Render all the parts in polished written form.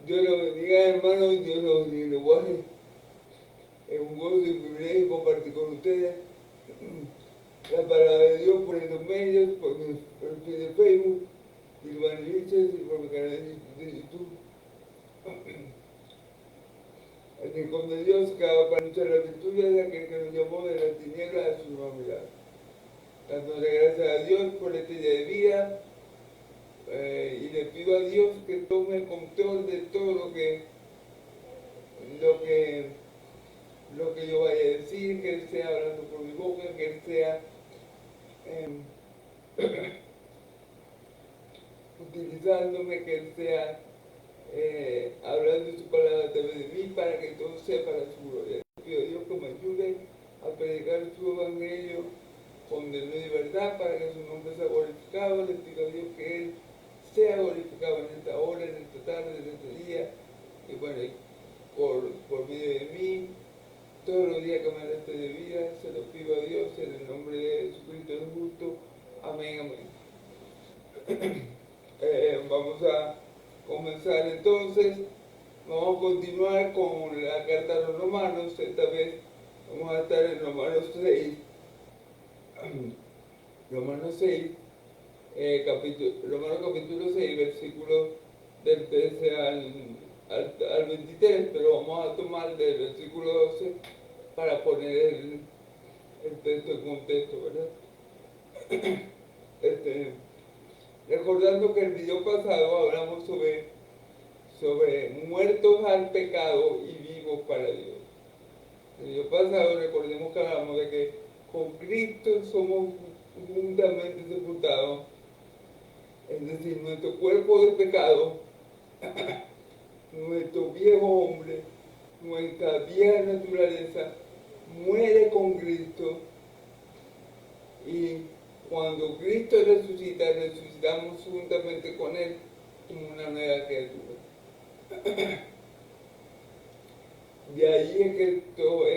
Dios los bendiga, hermanos, Dios los guarde. Es un gozo y un privilegio compartir con ustedes la palabra de Dios por estos medios, por mi perfil de Facebook, Silvano Liches, y por mi canal de YouTube. El rincón de Dios que va para luchar la virtud de aquel que nos llamó de la tiniebla a su nueva mirada. Dándole gracias a Dios por este día de vida, y le pido a Dios que tome el control de todo lo que, lo que yo vaya a decir, que Él sea hablando por mi boca, que Él sea utilizándome, que Él sea hablando su palabra a través de mí para que todo sea para su gloria. Le pido a Dios que me ayude a predicar su evangelio con de verdad para que su nombre sea glorificado. Le pido a Dios que Él sea glorificado en esta hora, en esta tarde, en este día, y bueno, por medio de mí, todos los días que me reste de vida, se lo pido a Dios en el nombre de Jesucristo el justo. Amén, amén. Vamos a comenzar entonces, vamos a continuar con la carta a los romanos. Esta vez vamos a estar en Romanos 6, Romanos 6, Romanos capítulo 6, versículos del 13 al 23, pero vamos a tomar del versículo 12 para poner el texto en contexto, ¿verdad? Este, recordando que el video pasado hablamos sobre muertos al pecado y vivos para Dios. El video pasado recordemos que hablamos de que con Cristo somos juntamente sepultados, es decir, nuestro cuerpo de pecado, nuestro viejo hombre, nuestra vieja naturaleza muere con Cristo, y cuando Cristo resucita, resucitamos juntamente con Él como una nueva criatura. De ahí es que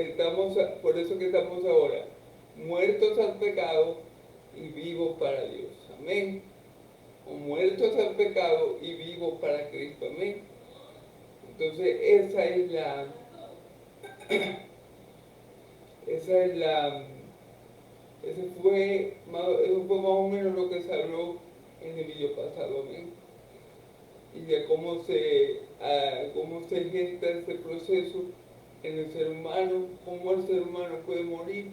estamos, por eso que estamos ahora, muertos al pecado y vivos para Dios. Amén. O muertos al pecado y vivos para Cristo. Amén. Entonces eso fue más o menos lo que se habló en el video pasado. Amén. Y de cómo se gesta ese proceso en el ser humano, cómo el ser humano puede morir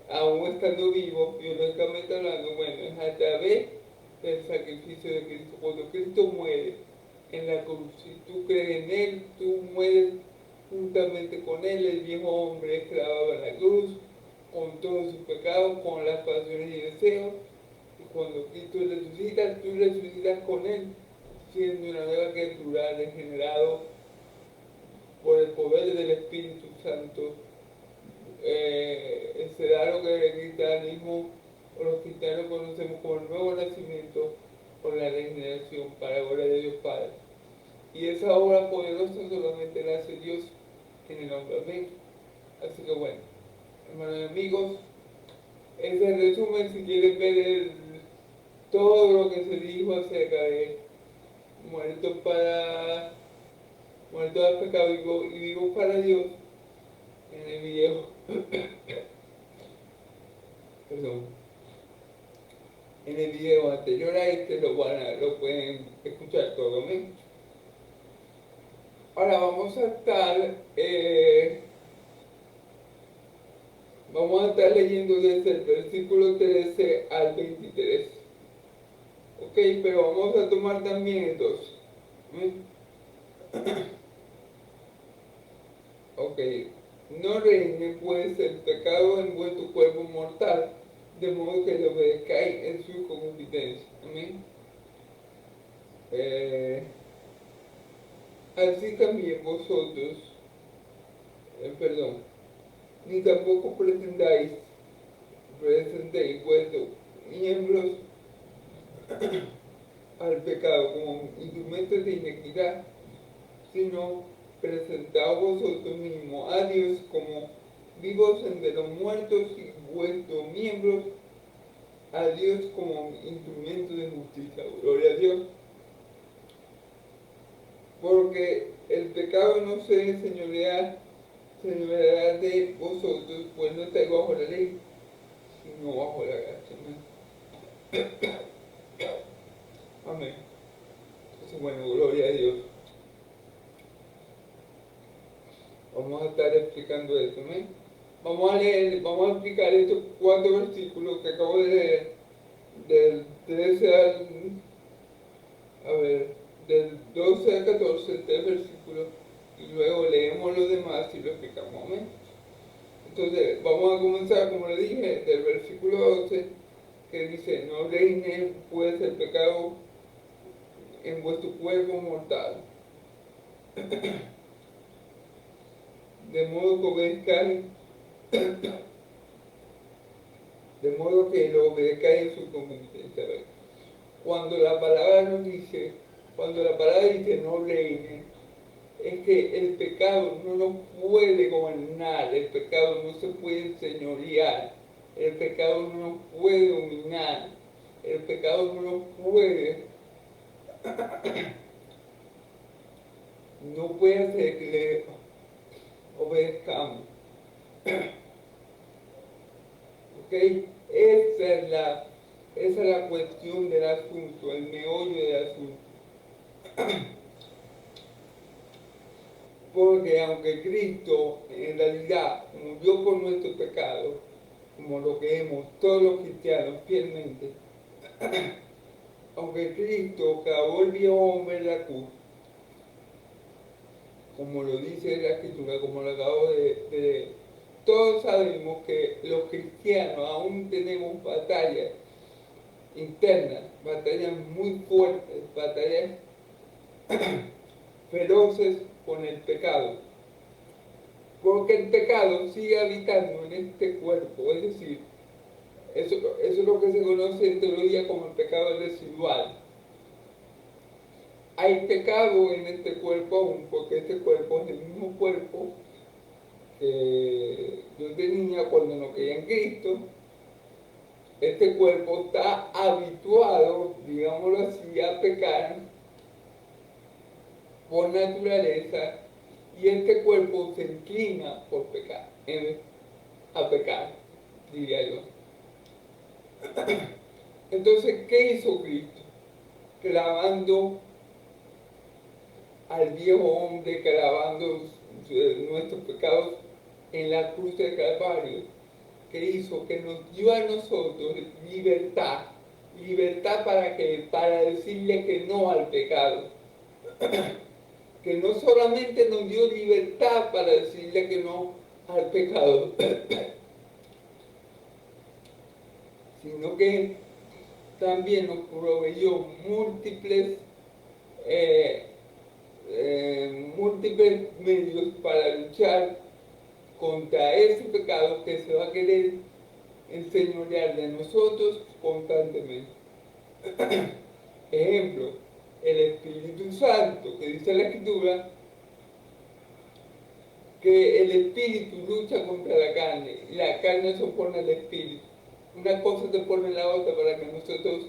aún estando vivo, biológicamente hablando. Bueno, es a través del sacrificio de Cristo. Cuando Cristo muere en la cruz, si tú crees en Él, tú mueres juntamente con Él. El viejo hombre es clavado en la cruz con todos sus pecados, con las pasiones y deseos. Y cuando Cristo resucita, tú resucitas con Él, siendo una nueva criatura, regenerado por el poder del Espíritu Santo. Será lo que el cristianismo o los cristianos conocemos como el nuevo nacimiento o la regeneración para la gloria de Dios Padre. Y esa obra poderosa solamente la hace Dios en el hombre. Amén. Así que bueno, hermanos y amigos, ese es el resumen. Si quieren ver todo lo que se dijo acerca de muertos al pecado y vivos para Dios en el video, perdón, en el video anterior a este lo pueden escuchar todo. ¿Amén? Ahora vamos a estar leyendo desde el versículo 13 al 23. Ok, pero vamos a tomar también el 2. Ok, no reine pues el pecado en vuestro cuerpo mortal, de modo que le obedezcáis en su concupiscencia. Amén. Así también vosotros, perdón, ni tampoco presentéis vuestros miembros al pecado como instrumentos de inequidad, sino presentaos vosotros mismos a Dios como vivos entre los muertos y vuestros miembros a Dios como instrumentos de justicia. Gloria a Dios. porque el pecado no se señoreará de vosotros, pues no estáis bajo la ley, sino bajo la gracia. Amén. Entonces, bueno, gloria a Dios. Vamos a estar explicando esto, ¿no? Vamos a leer, vamos a explicar estos 4 versículos que acabo de leer, del 13 al, a ver, del 12 al 14, 3 versículos, y luego leemos los demás y lo explicamos, ¿amén? Entonces, vamos a comenzar, como le dije, del versículo 12, que dice, no reine pues el pecado en vuestro cuerpo mortal, de modo que obedezcáis, de modo que lo obedezcáis en su conveniencia. Cuando la palabra dice no reine, es que el pecado no nos puede gobernar, el pecado no se puede enseñorear, el pecado no nos puede dominar, el pecado no nos puede, no puede hacer que le obedezcamos. ¿Ok? Esa es la cuestión del asunto, el meollo del asunto. Porque aunque Cristo en realidad murió por nuestros pecados, como lo creemos todos los cristianos fielmente, aunque Cristo clavó el viejo hombre en la cruz, como lo dice la Escritura, como lo acabo de todos sabemos que los cristianos aún tenemos batallas internas, batallas muy fuertes, batallas feroces con el pecado. Porque el pecado sigue habitando en este cuerpo, es decir, eso es lo que se conoce en teología como el pecado residual. Hay pecado en este cuerpo aún, porque este cuerpo es el mismo cuerpo que yo tenía cuando no creía en Cristo. Este cuerpo está habituado, digámoslo así, a pecar por naturaleza, y este cuerpo se inclina por pecar, a pecar, diría yo. Entonces, ¿qué hizo Cristo? Clavando al viejo hombre, clavando nuestros pecados en la cruz del Calvario, que hizo que nos dio a nosotros libertad. ¿Libertad para qué? Para decirle que no al pecado. Que no solamente nos dio libertad para decirle que no al pecado, sino que también nos proveyó múltiples medios para luchar contra ese pecado que se va a querer enseñorear de nosotros constantemente. Ejemplo, el Espíritu Santo, que dice la Escritura que el Espíritu lucha contra la carne y la carne se opone al Espíritu. Una cosa se pone en la otra para que nosotros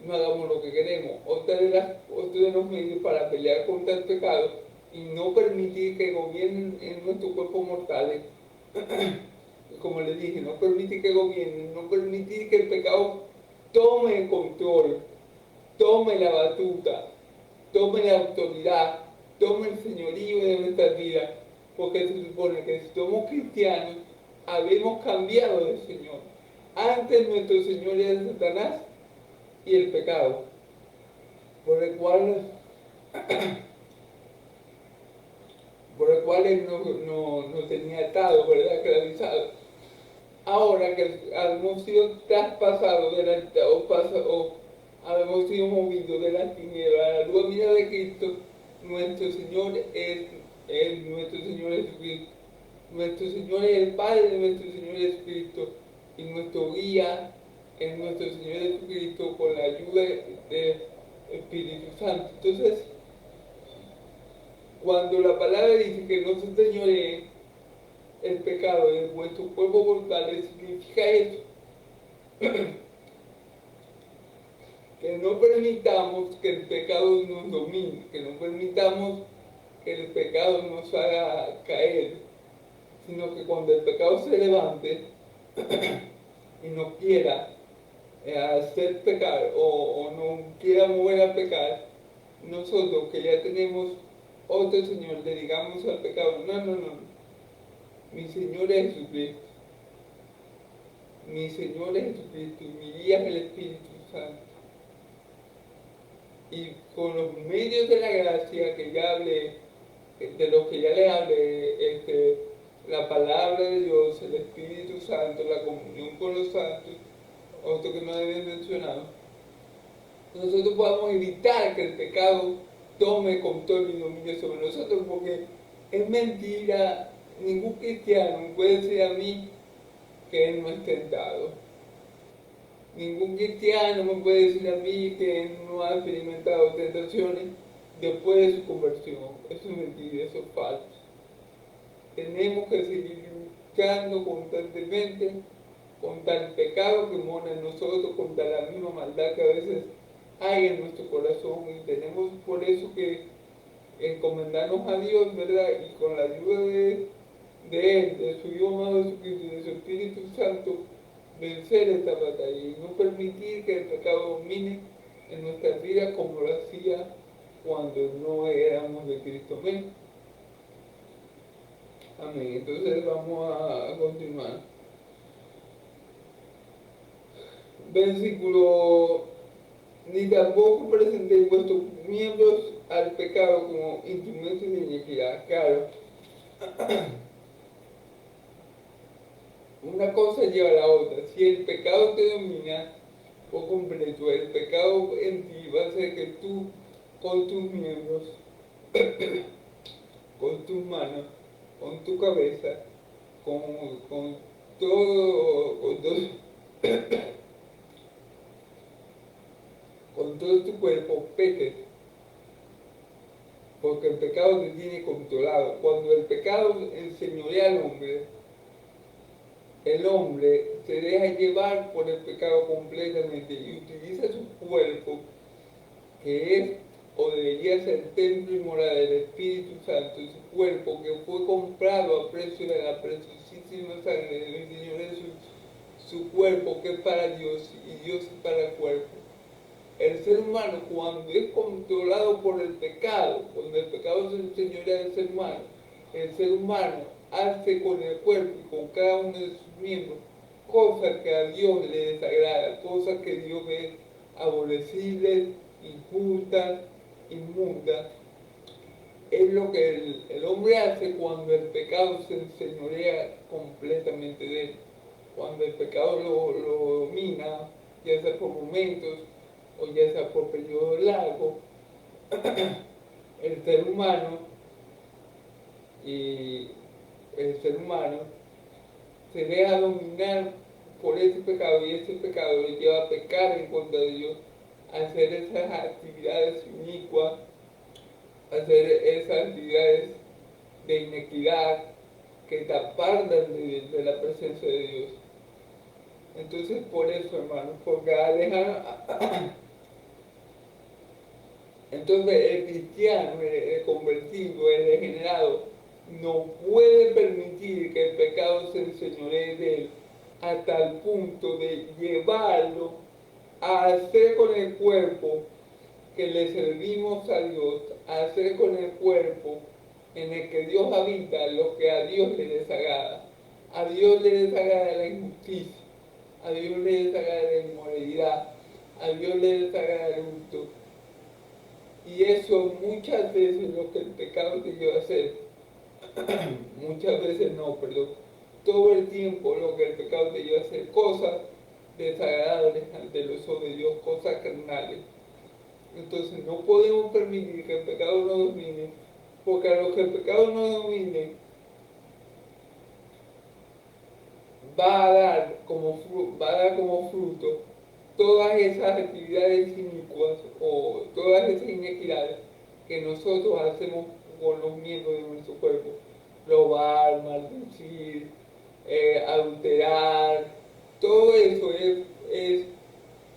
no hagamos lo que queremos. Otro de los medios para pelear contra el pecado y no permitir que gobiernen en nuestros cuerpos mortales. Como les dije, no permitir que gobiernen, no permitir que el pecado tome el control, tome la batuta, tome la autoridad, tome el señorío de nuestras vidas, porque se supone que si somos cristianos, habemos cambiado de Señor. Antes nuestro Señor era Satanás y el pecado, por el cual él nos tenía atado, ¿verdad? Esclavizado. Ahora que hemos sido traspasados o hemos sido movidos de las tinieblas a la luz vida de Cristo, nuestro Señor es nuestro Señor Jesucristo. Nuestro Señor es el Padre de nuestro Señor Jesucristo, y nuestro guía es nuestro Señor Jesucristo con la ayuda del Espíritu Santo. Entonces, cuando la palabra dice que no se señoree el pecado en vuestro cuerpo mortal, significa eso. que no permitamos que el pecado nos domine, que no permitamos que el pecado nos haga caer, sino que cuando el pecado se levante y no quiera hacer pecar o no quiera mover a pecar, nosotros que ya tenemos otro Señor, le digamos al pecado, no, no, no, mi Señor es Jesucristo, mi Señor es Jesucristo, y mi guía es el Espíritu Santo. Y con los medios de la gracia que ya hablé, de los que ya le hablé, la palabra de Dios, el Espíritu Santo, la comunión con los santos, otro que no había mencionado, nosotros podamos evitar que el pecado tome control y dominio sobre nosotros, porque es mentira, ningún cristiano puede decir a mí que él no es tentado. Ningún cristiano me puede decir a mí que él no ha experimentado tentaciones después de su conversión. Eso es mentira, eso es falso. Tenemos que seguir luchando constantemente contra el pecado que mora en nosotros, contra la misma maldad que a veces hay en nuestro corazón, y tenemos por eso que encomendarnos a Dios, ¿verdad? Y con la ayuda de Él, de su Hijo amado Jesucristo y de su Espíritu Santo, vencer esta batalla y no permitir que el pecado domine en nuestras vidas como lo hacía cuando no éramos de Cristo. Amén. Amén. Entonces vamos a continuar. Versículo: ni tampoco presentéis vuestros miembros al pecado como instrumentos de iniquidad. Claro, una cosa lleva a la otra. Si el pecado te domina por completo, el pecado en ti va a hacer que tú con tus miembros, con tus manos, con tu cabeza, con, con con todo tu cuerpo peques, porque el pecado te tiene controlado. Cuando el pecado enseñorea al hombre, el hombre se deja llevar por el pecado completamente y utiliza su cuerpo, que es o debería ser templo y morada del Espíritu Santo, su cuerpo que fue comprado a precio de la preciosísima sangre del Señor Jesús, su cuerpo que es para Dios y Dios es para el cuerpo. El ser humano, cuando es controlado por el pecado, cuando el pecado se enseñorea del el ser humano hace con el cuerpo y con cada uno de sus miembros cosas que a Dios le desagrada, cosas que Dios ve aborrecibles, injustas, inmundas. Es lo que el hombre hace cuando el pecado se enseñorea completamente de él, cuando el pecado lo domina, ya sea por momentos o ya sea por periodos largos. El ser humano y el ser humano se deja dominar por ese pecado, y ese pecado le lleva a pecar en contra de Dios, a hacer esas actividades inicuas, a hacer esas actividades de inequidad que te apartan de la presencia de Dios. Entonces, por eso, hermanos, porque entonces el cristiano, el convertido, el regenerado, no puede permitir que el pecado se enseñoree de él a tal punto de llevarlo a hacer con el cuerpo que le servimos a Dios, a hacer con el cuerpo en el que Dios habita lo que a Dios le desagrada. A Dios le desagrada la injusticia, a Dios le desagrada la inmoralidad, a Dios le desagrada el hurto. Y eso muchas veces lo que el pecado te lleva a hacer, muchas veces no, perdón, todo el tiempo lo que el pecado te lleva a hacer, cosas desagradables ante los ojos de Dios, cosas carnales. Entonces no podemos permitir que el pecado nos domine, porque a lo que el pecado nos domine va a dar como fruto todas esas actividades inicuas o todas esas inequidades que nosotros hacemos con los miembros de nuestro cuerpo: robar, maldecir, adulterar. Todo eso es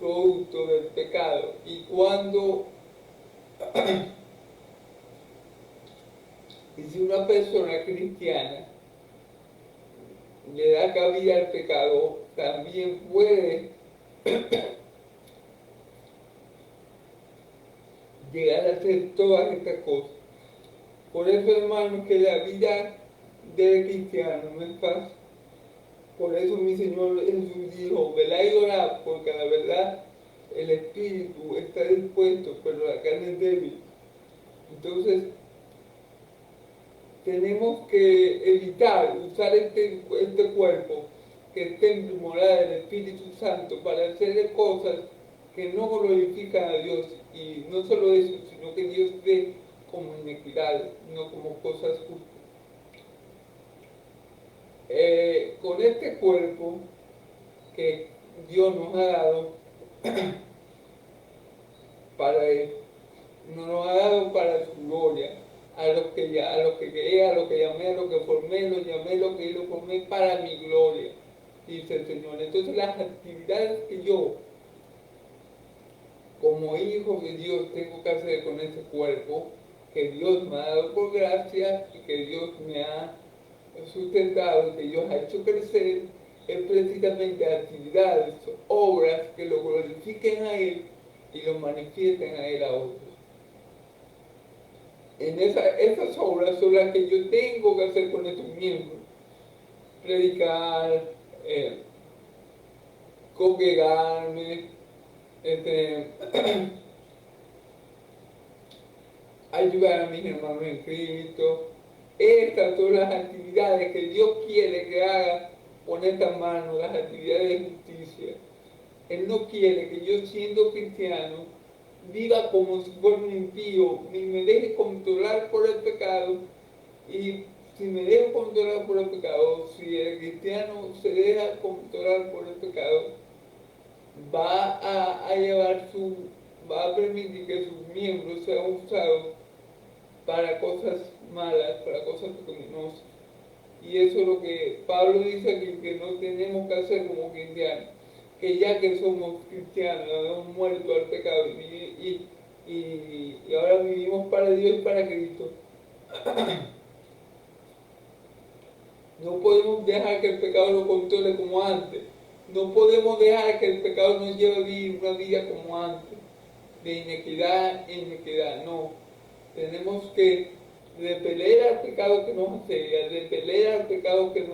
producto del pecado. Y cuando y si una persona cristiana le da cabida al pecado, también puede llegar a hacer todas estas cosas. Por eso, hermanos, que la vida del cristiano no es fácil. Por eso mi Señor Jesús dijo, velad y orad, porque la verdad el espíritu está dispuesto, pero la carne es débil. Entonces, tenemos que evitar usar este cuerpo que es templo y morada del Espíritu Santo para hacer cosas que no glorifican a Dios. Y no solo eso, sino que Dios ve como inequidad, no como cosas justas. Con este cuerpo que Dios nos ha dado para Él, nos ha dado para su gloria, a los que creé, a los que llamé, a los que formé, los llamé, los que lo formé para mi gloria, dice el Señor. Entonces las actividades que yo, como hijo de Dios, tengo que hacer con ese cuerpo, que Dios me ha dado por gracia y que Dios me ha sustentado, que Dios ha hecho crecer, es precisamente actividades, obras que lo glorifiquen a Él y lo manifiesten a Él a otros. Esas obras son las que yo tengo que hacer con estos miembros. Predicar, congregarme, ayudar a mis hermanos en Cristo. Estas son las actividades que Dios quiere que haga con estas manos, las actividades de justicia. Él no quiere que yo, siendo cristiano, viva como si fuera un impío, ni me deje controlar por el pecado. Y si me dejo controlar por el pecado, si el cristiano se deja controlar por el pecado, va a permitir que sus miembros sean usados para cosas malas, para cosas pecaminosas. Y eso es lo que Pablo dice aquí, que no tenemos que hacer como cristianos, que ya que somos cristianos, hemos muerto al pecado y ahora vivimos para Dios y para Cristo. No podemos dejar que el pecado nos controle como antes. No podemos dejar que el pecado nos lleve a vivir una vida como antes, de inequidad en inequidad. No. Tenemos que repeler al pecado que nos asedia, repeler al pecado que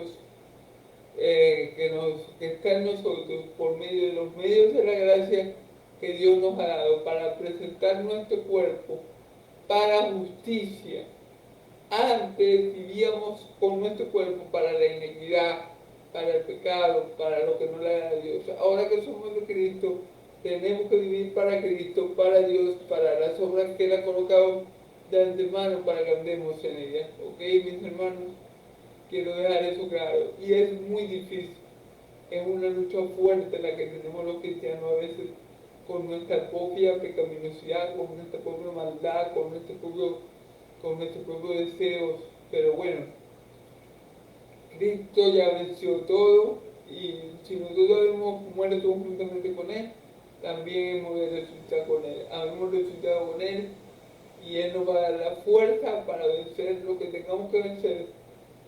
está en nosotros por medio de los medios de la gracia que Dios nos ha dado para presentar nuestro cuerpo para justicia. Antes vivíamos con nuestro cuerpo para la iniquidad, para el pecado, para lo que no le agrada a Dios. Ahora que somos de Cristo, tenemos que vivir para Cristo, para Dios, para las obras que Él ha colocado de antemano para que andemos en ellas. ¿Ok, mis hermanos? Quiero dejar eso claro. Y es muy difícil. Es una lucha fuerte la que tenemos los cristianos a veces con nuestra propia pecaminosidad, con nuestra propia maldad, con nuestros propios deseos. Pero bueno, Cristo ya venció todo y si nosotros hemos muerto juntamente con Él, también hemos resucitado con Él. Hemos resucitado con Él y Él nos va a dar la fuerza para vencer lo que tengamos que vencer,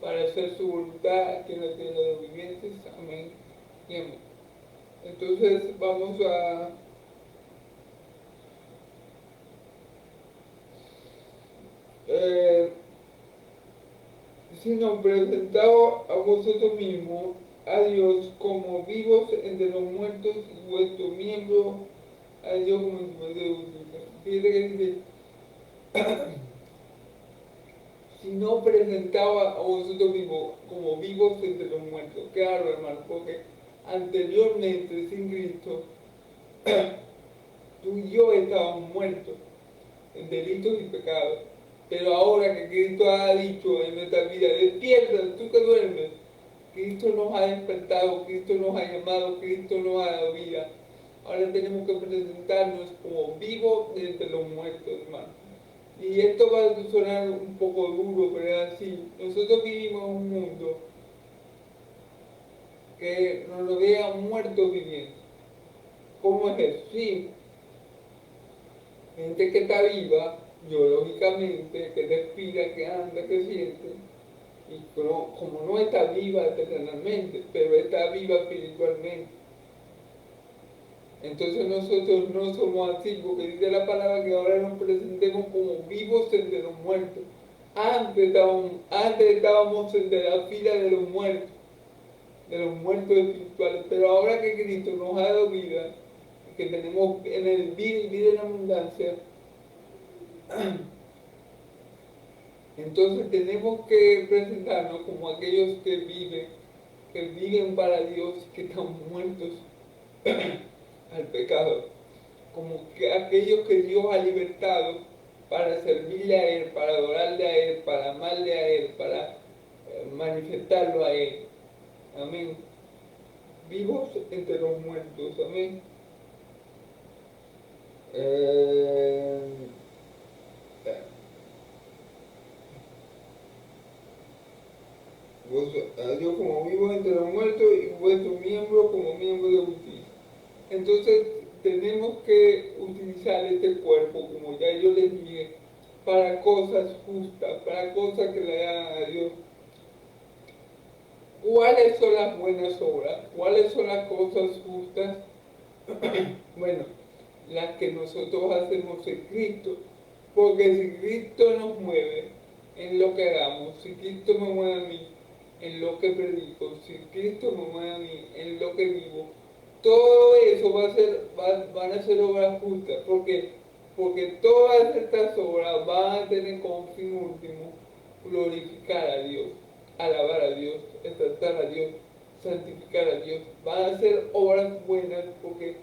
para hacer su voluntad, que la tiene de vivientes. Amén y amén. Entonces vamos a sino presentado a vosotros mismos, a Dios como vivos entre los muertos y vuestros miembros a Dios como Dios. Fíjate que dice, sino presentaba a vosotros mismos como vivos entre los muertos. Claro, hermano, porque anteriormente, sin Cristo, tú y yo estábamos muertos en delitos y pecados. Pero ahora que Cristo ha dicho en nuestra vida, despierta, tú que duermes, Cristo nos ha despertado, Cristo nos ha llamado, Cristo nos ha dado vida. Ahora tenemos que presentarnos como vivos de entre los muertos, hermano. Y esto va a sonar un poco duro, pero es así. Nosotros vivimos en un mundo que nos rodea muertos vivientes. ¿Cómo es eso? Sí, gente que está viva, biológicamente, que respira, que anda, que siente, y como no está viva terrenalmente, pero está viva espiritualmente. Entonces nosotros no somos así, porque dice la palabra que ahora nos presentemos como vivos entre los muertos. Antes estábamos entre la fila de los muertos espirituales, pero ahora que Cristo nos ha dado vida, que tenemos en el vida y vida en abundancia, entonces tenemos que presentarnos como aquellos que viven para Dios, que están muertos al pecado, como que aquellos que Dios ha libertado para servirle a Él, para adorarle a Él, para amarle a Él, para manifestarlo a Él. Amén. Vivos entre los muertos. Amén. Eh, Dios como vivo entre los muertos y vuestro miembro como miembro de justicia. Entonces tenemos que utilizar este cuerpo, como ya yo les dije, para cosas justas, para cosas que le hagan a Dios. ¿Cuáles son las buenas obras? ¿Cuáles son las cosas justas? Bueno, las que nosotros hacemos en Cristo. Porque si Cristo nos mueve en lo que hagamos, si Cristo me mueve a mí en lo que predico, si Cristo me mueve a mí en lo que vivo, todo eso van a ser obras justas. ¿Por qué? Porque todas estas obras van a tener como fin último glorificar a Dios, alabar a Dios, exaltar a Dios, santificar a Dios. Van a ser obras buenas porque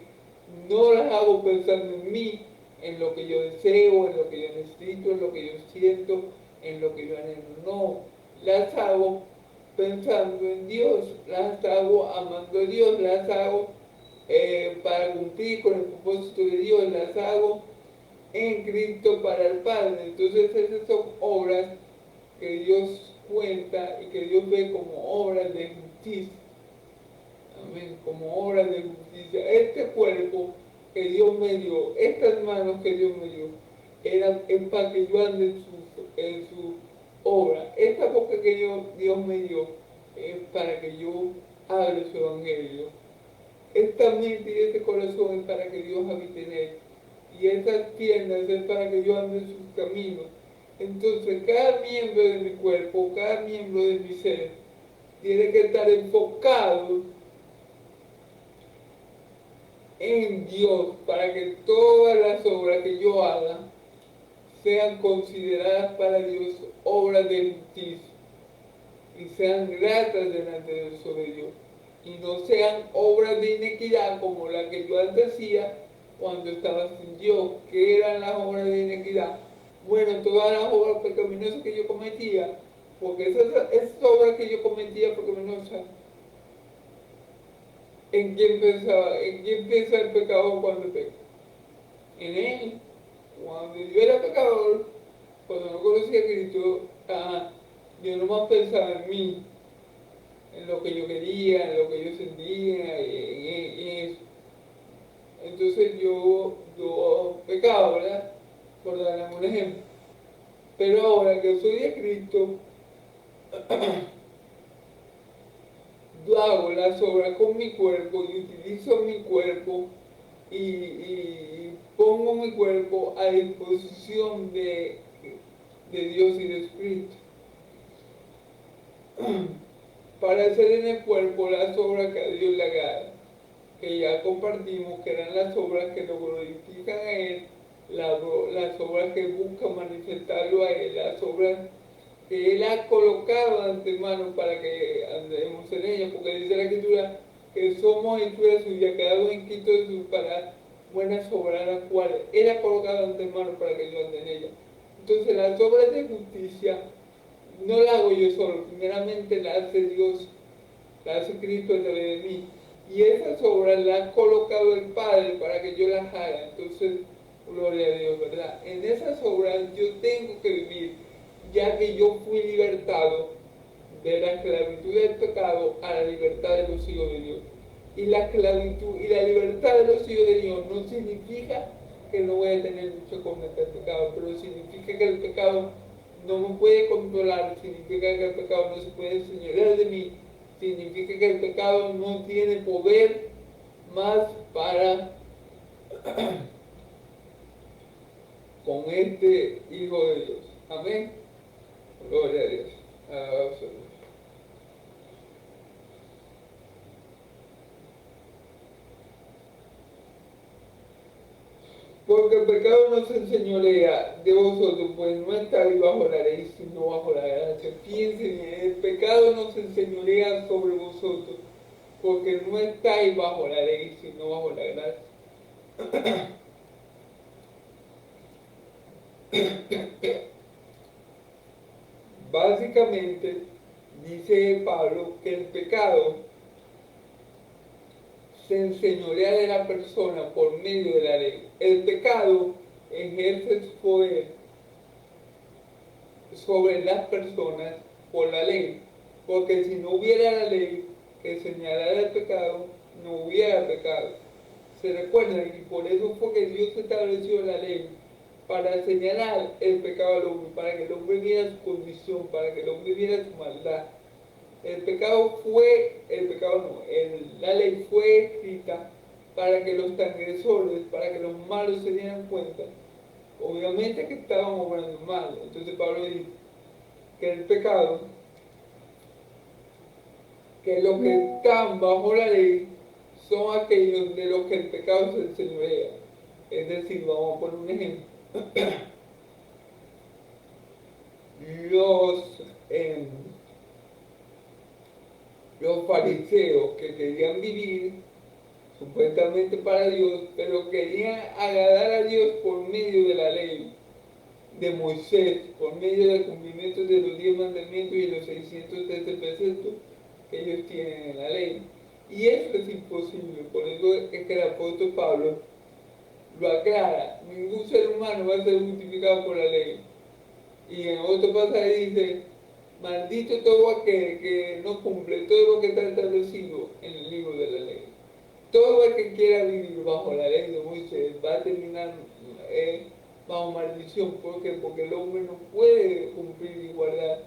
no las hago pensando en mí, en lo que yo deseo, en lo que yo necesito, en lo que yo siento, en lo que yo anhelo. No, las hago pensando en Dios, las hago amando a Dios, las hago para cumplir con el propósito de Dios, las hago en Cristo para el Padre. Entonces esas son obras que Dios cuenta y que Dios ve como obras de justicia. Amén, como obras de justicia. Este cuerpo que Dios me dio, estas manos que Dios me dio, es para que yo ande en su obra. Esta boca que Dios me dio es para que yo hable su evangelio. Esta mente y este corazón es para que Dios habite en él. Y estas piernas es para que yo ande en sus caminos. Entonces, cada miembro de mi cuerpo, cada miembro de mi ser, tiene que estar enfocado en Dios para que todas las obras que yo haga sean consideradas para Dios obras de justicia y sean gratas delante de Dios y no sean obras de inequidad como la que yo antes hacía cuando estaba sin Dios. ¿Qué eran las obras de inequidad? Bueno, todas las obras pecaminosas que yo cometía, porque esas obras que yo cometía pecaminosas, ¿en quién pensaba? ¿En quién piensa el pecador cuando peca? En él. Cuando yo era pecador, cuando no conocía a Cristo, yo nomás pensaba en mí, en lo que yo quería, en lo que yo sentía, en eso. Entonces yo pecaba, ¿verdad? Por darle un ejemplo. Pero ahora que soy de Cristo, yo hago las obras con mi cuerpo y utilizo mi cuerpo y pongo mi cuerpo a disposición de Dios y de Espíritu para hacer en el cuerpo las obras que a Dios le agrada, que ya compartimos, que eran las obras que lo glorifican a Él, las obras que buscan manifestarlo a Él, las obras que Él ha colocado de antemano para que andemos en ellas, porque dice la Escritura que somos hechura suya, creados en Cristo Jesús para buenas obras, las cuales Él ha colocado de antemano para que yo ande en ellas. Entonces las obras de justicia no las hago yo solo, primeramente las hace Dios, las hace Cristo a través de mí. Y esas obras las ha colocado el Padre para que yo las haga. Entonces, gloria a Dios, ¿verdad? En esas obras yo tengo que vivir, ya que yo fui libertado de la esclavitud del pecado a la libertad de los hijos de Dios. y la esclavitud y la libertad de los hijos de Dios no significa que no voy a tener lucha contra el pecado, pero significa que el pecado no me puede controlar, significa que el pecado no se puede enseñorear de mí, significa que el pecado no tiene poder más para con este Hijo de Dios. Amén. Gloria a Dios. Alabado sea Dios. Porque el pecado no se enseñorea de vosotros, pues no estáis bajo la ley, sino bajo la gracia. Piensen, el pecado no se enseñorea sobre vosotros, porque no estáis bajo la ley, sino bajo la gracia. Básicamente, dice Pablo que el pecado se enseñorea de la persona por medio de la ley. El pecado ejerce su poder sobre las personas por la ley, porque si no hubiera la ley que señalara el pecado, no hubiera pecado. Se recuerdan, y por eso fue que Dios estableció la ley, para señalar el pecado al hombre, para que el hombre viera su condición, para que el hombre viera su maldad. La ley fue escrita para que los transgresores, para que los malos se dieran cuenta, obviamente que estaban obrando mal. Entonces Pablo dice que el pecado, que los que están bajo la ley son aquellos de los que el pecado se enseñorea. Es decir, vamos a poner un ejemplo. Los, los fariseos que querían vivir supuestamente para Dios, pero querían agradar a Dios por medio de la ley de Moisés, por medio del cumplimiento de los 10 mandamientos y los 613 preceptos que ellos tienen en la ley. Y eso es imposible, por eso es que el apóstol Pablo lo aclara: ningún ser humano va a ser justificado por la ley. Y en otro pasaje dice: maldito todo aquel que no cumple todo lo que está establecido en el libro de la ley. Todo el que quiera vivir bajo la ley de Moisés va a terminar bajo maldición. ¿Por qué? Porque el hombre no puede cumplir y guardar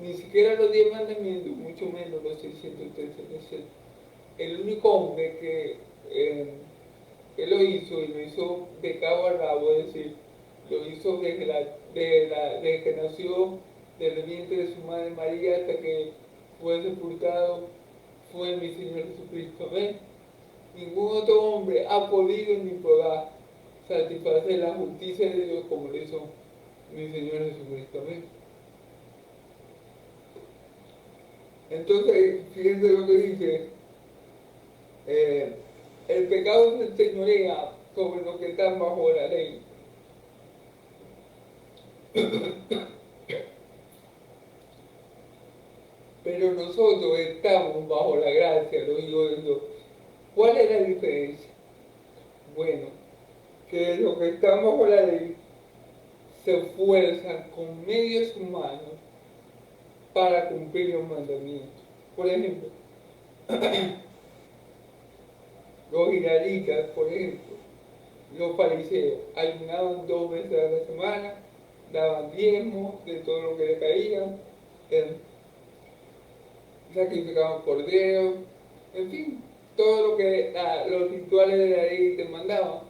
ni siquiera los 10 mandamientos, mucho menos los 613. El único hombre que lo hizo, y lo hizo de cabo a rabo, es decir, lo hizo desde que nació del vientre de su madre María hasta que fue sepultado, fue mi Señor Jesucristo. ¿Ven? Ningún otro hombre ha podido ni podrá satisfacer la justicia de Dios como lo hizo mi Señor Jesucristo. ¿Ven? Entonces, fíjense lo que dice: el pecado se enseñorea sobre los que están bajo la ley. Pero nosotros estamos bajo la gracia, lo digo de Dios. ¿Cuál es la diferencia? Bueno, que los que están bajo la ley se esfuerzan con medios humanos para cumplir los mandamientos. Por ejemplo, los israelitas, por ejemplo, los fariseos, ayunaban 2 veces a la semana, daban diezmos de todo lo que le caía, sacrificaban corderos, en fin, todo lo que los rituales de la ley te mandaban.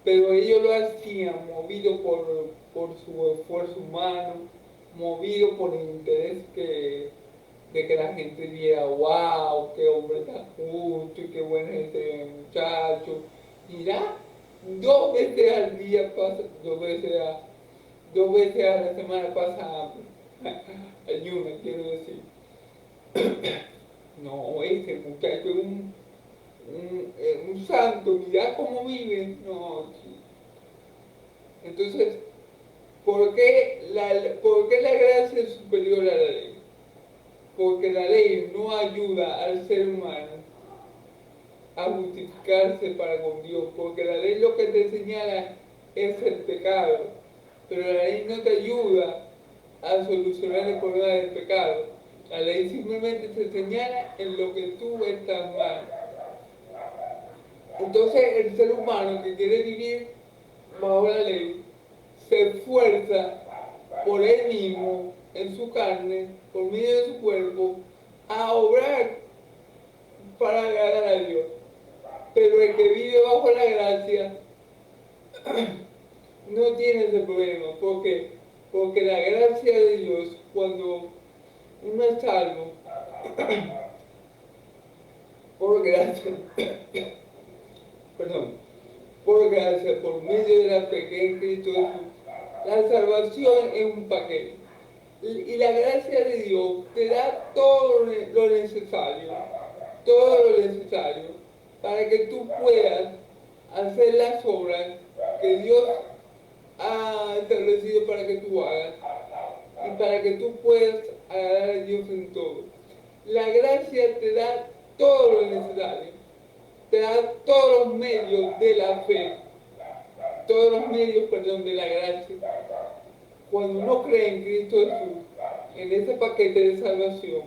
Pero ellos lo hacían movidos por su esfuerzo humano, movidos por el interés de que la gente viera: wow, qué hombre tan justo y qué bueno es este muchacho. Mira, 2 veces al día pasa, 2 veces a la semana pasa ayuno, quiero decir. No, ese muchacho es un santo, mira cómo vive. No, sí. Entonces, ¿por qué la gracia es superior a la ley? Porque la ley no ayuda al ser humano a justificarse para con Dios, porque la ley lo que te señala es el pecado, pero la ley no te ayuda a solucionar el problema del pecado. La ley simplemente te señala en lo que tú estás mal. Entonces el ser humano que quiere vivir bajo la ley se esfuerza por él mismo, en su carne, por medio de su cuerpo, a obrar para agradar a Dios. Pero el que vive bajo la gracia no tiene ese problema. ¿Por qué? Porque la gracia de Dios, cuando uno es salvo, por gracia, perdón, por gracia, por medio de la fe que en Cristo Jesús, la salvación es un paquete. Y la gracia de Dios te da todo lo necesario, todo lo necesario, para que tú puedas hacer las obras que Dios ha establecido para que tú hagas y para que tú puedas agradar a Dios en todo. La gracia te da todo lo necesario, te da todos los medios de la fe, todos los medios, perdón, de la gracia. Cuando uno cree en Cristo Jesús, en ese paquete de salvación,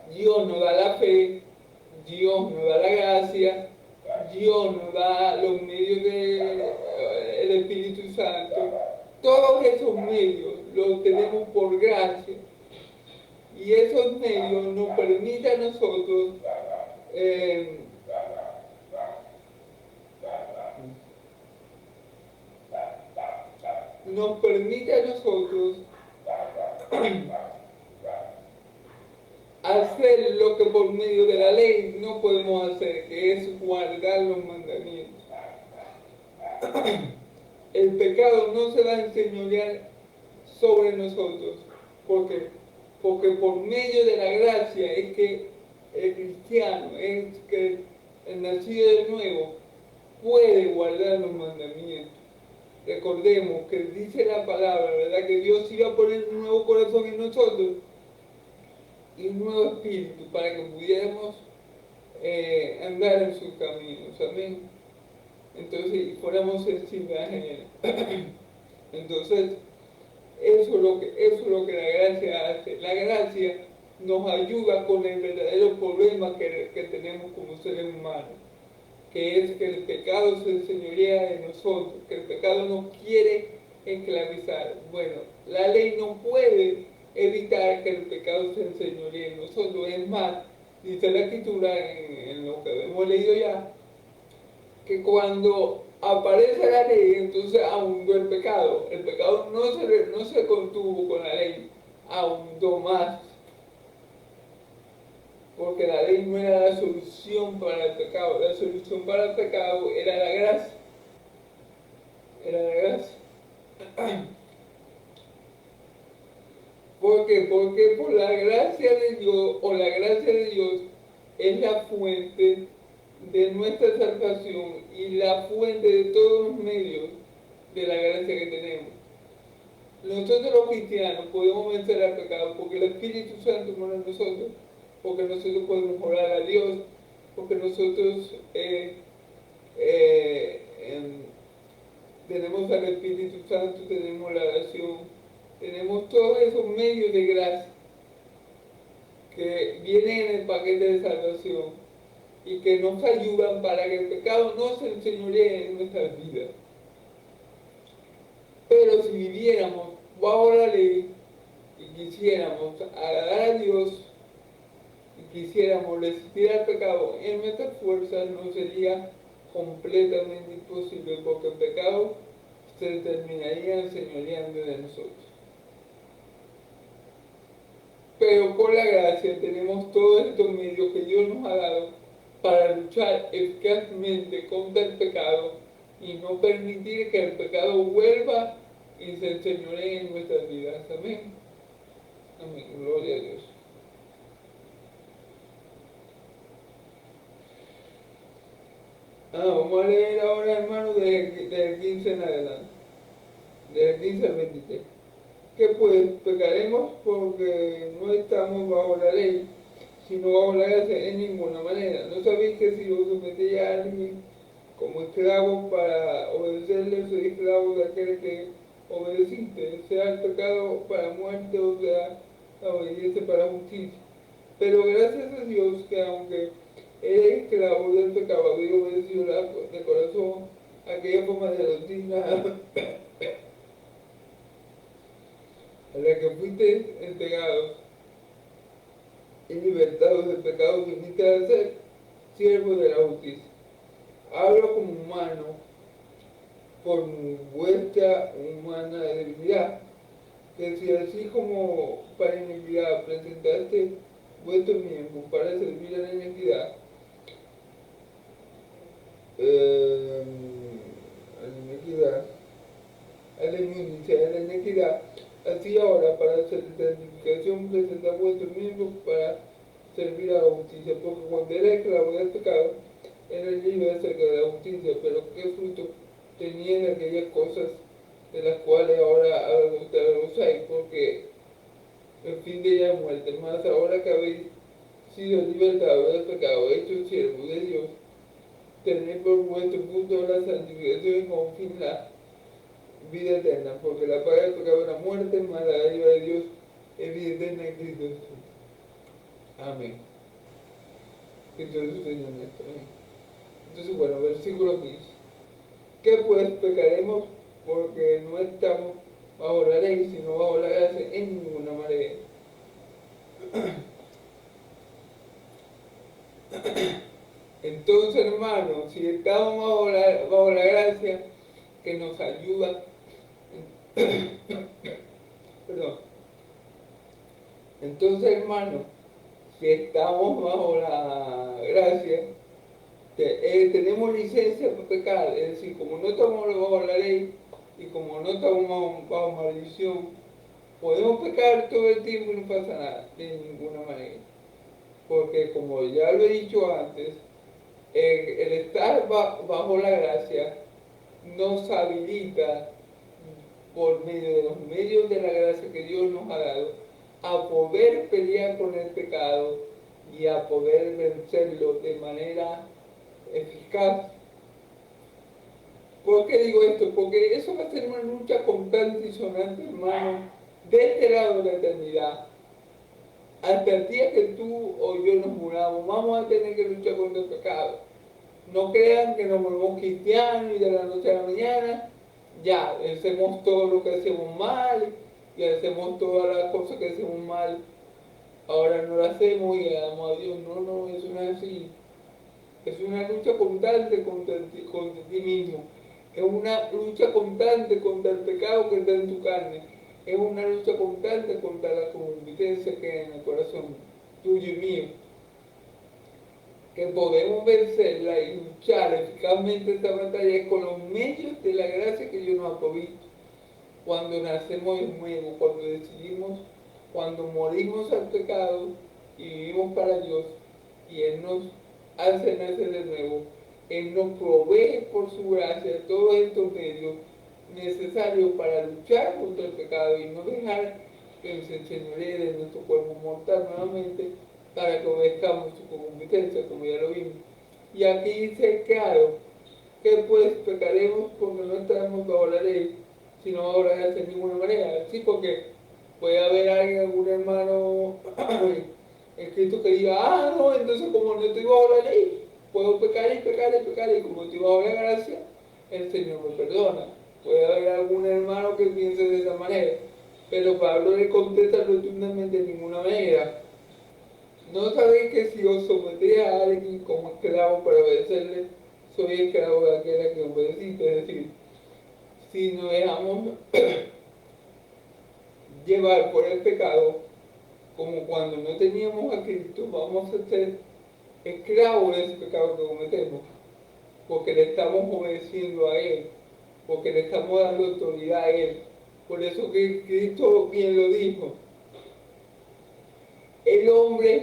Dios nos da la fe, Dios nos da la gracia, Dios nos da los medios del Espíritu Santo. Todos esos medios los tenemos por gracia y esos medios nos permiten a nosotros hacer lo que por medio de la ley no podemos hacer, que es guardar los mandamientos. El pecado no se va a enseñorear sobre nosotros. ¿Por qué? Porque por medio de la gracia es que el cristiano, es que el nacido de nuevo, puede guardar los mandamientos. Recordemos que dice la palabra, ¿verdad? Que Dios iba a poner un nuevo corazón en nosotros y un nuevo espíritu para que pudiéramos andar en sus caminos. Amén. Entonces, y fuéramos sensibles a Él. Entonces, eso es lo que la gracia hace. La gracia nos ayuda con el verdadero problema que tenemos como seres humanos, que es que el pecado se enseñorea de nosotros, que el pecado nos quiere esclavizar. Bueno, la ley no puede evitar que el pecado se enseñoree de nosotros. Es más, dice la Escritura en lo que hemos leído ya, que cuando aparece la ley, entonces abundó el pecado. El pecado no se contuvo con la ley, abundó más. Porque la ley no era la solución para el pecado, la solución para el pecado era la gracia. Era la gracia. ¿Por qué? Porque por la gracia de Dios, o la gracia de Dios, es la fuente de nuestra salvación y la fuente de todos los medios de la gracia que tenemos. Nosotros los cristianos podemos vencer al pecado porque el Espíritu Santo mora en nosotros, porque nosotros podemos orar a Dios, porque nosotros tenemos al Espíritu Santo, tenemos la oración, tenemos todos esos medios de gracia que vienen en el paquete de salvación y que nos ayudan para que el pecado no se enseñoree en nuestras vidas. Pero si viviéramos bajo la ley y quisiéramos agradar a Dios y quisiéramos resistir al pecado en nuestras fuerzas, no sería completamente imposible, porque el pecado se terminaría enseñoreando de nosotros. Pero por la gracia tenemos todos estos medios que Dios nos ha dado para luchar eficazmente contra el pecado y no permitir que el pecado vuelva y se enseñoree en nuestras vidas. Amén. Amén. Gloria a Dios. Vamos a leer ahora, hermano, del 15 en adelante. Del 15 al 23. Que pues pecaremos porque no estamos bajo la ley, sino bajo la gracia en ninguna manera. ¿No sabéis que si os sometéis a alguien como esclavos para obedecerle, sois esclavos de aquel que obedeciste, sea el pecado para muerte o sea la obediencia para la justicia. Pero gracias a Dios que aunque era esclavo del pecado, había obedecido de corazón aquella forma de doctrina a la que fuiste entregados y libertados del pecado, viniste a ser siervo de la justicia. Hablo como humano por vuestra humana debilidad, que si así como para iniquidad presentaste vuestros miembros para servir a la iniquidad, a la iniquidad, a la inmundicia, a la iniquidad, así ahora para hacer santificación presentad vuestros miembros para servir a la justicia, porque cuando era esclavo del pecado, era libre acerca de la justicia, pero qué fruto tenían aquellas cosas de las cuales ahora gozáis, porque el fin de ella es muerte. Más ahora que habéis sido libertados del pecado, hechos siervos de Dios, tenéis por vuestro fruto la santificación y con fin la vida eterna, porque la paga del pecado es la muerte, más la dádiva de Dios es vida eterna en Cristo Jesús. Amén. Que todo eso Señor nuestro. Entonces, bueno, versículo 15. ¿Qué pues pecaremos? Porque no estamos bajo la ley, sino bajo la gracia en ninguna manera. Entonces, hermanos, si estamos bajo la gracia que nos ayuda, perdón, entonces, hermanos, si estamos bajo la gracia, tenemos licencia para pecar, es decir, como no estamos bajo la ley y como no estamos bajo maldición, podemos pecar todo el tiempo y no pasa nada, de ninguna manera. Porque como ya lo he dicho antes, el estar bajo la gracia nos habilita por medio de los medios de la gracia que Dios nos ha dado a poder pelear con el pecado y a poder vencerlo de manera eficaz. ¿Por qué digo esto? Porque eso va a ser una lucha constante y sonante, hermano, de este lado de la eternidad. Hasta el día que tú o yo nos muramos, vamos a tener que luchar contra el pecado. No crean que nos volvemos cristianos y de la noche a la mañana ya hacemos todo lo que hacemos mal y hacemos todas las cosas que hacemos mal. Ahora no lo hacemos y amamos a Dios. No, no, eso no es así. Es una lucha constante contra ti mismo. Es una lucha constante contra el pecado que está en tu carne. Es una lucha constante contra la concupiscencia que hay en el corazón tuyo y mío. Que podemos vencerla y luchar eficazmente esta batalla con los medios de la gracia que Dios nos ha provisto. Cuando nacemos de nuevo, cuando decidimos, cuando morimos al pecado y vivimos para Dios, y Él nos hace nacer de nuevo, Él nos provee por su gracia todos estos medios necesarios para luchar contra el pecado y no dejar que se enseñoree de nuestro cuerpo mortal nuevamente, para que obedezcamos su competencia, como ya lo vimos. Y aquí dice claro que pues pecaremos porque no estamos bajo la ley, sino bajo la gracia de ninguna manera. Sí, porque puede haber alguien, algún hermano en Cristo que diga, ah, no, entonces como no estoy bajo la ley, puedo pecar y pecar y pecar, y como estoy bajo la gracia, el Señor me perdona. Puede haber algún hermano que piense de esa manera, pero Pablo le contesta rotundamente de ninguna manera. ¿No sabéis que si os sometéis a alguien como esclavo para obedecerle, soy esclavo de aquel a quien obedeciste? Es decir, si nos dejamos llevar por el pecado, como cuando no teníamos a Cristo, vamos a ser esclavos de ese pecado que cometemos, porque le estamos obedeciendo a Él, porque le estamos dando autoridad a Él. Por eso que Cristo bien lo dijo. El hombre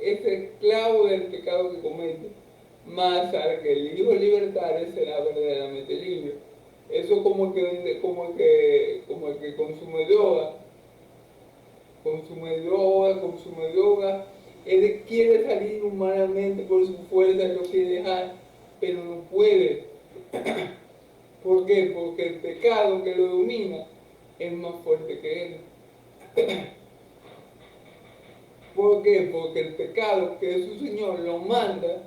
es esclavo del pecado que comete, mas al que el Hijo libertare será verdaderamente libre. Eso como el que consume droga, él quiere salir humanamente por su fuerza, lo quiere dejar, pero no puede. ¿Por qué? Porque el pecado que lo domina es más fuerte que él. ¿Por qué? Porque el pecado, que es su Señor, lo manda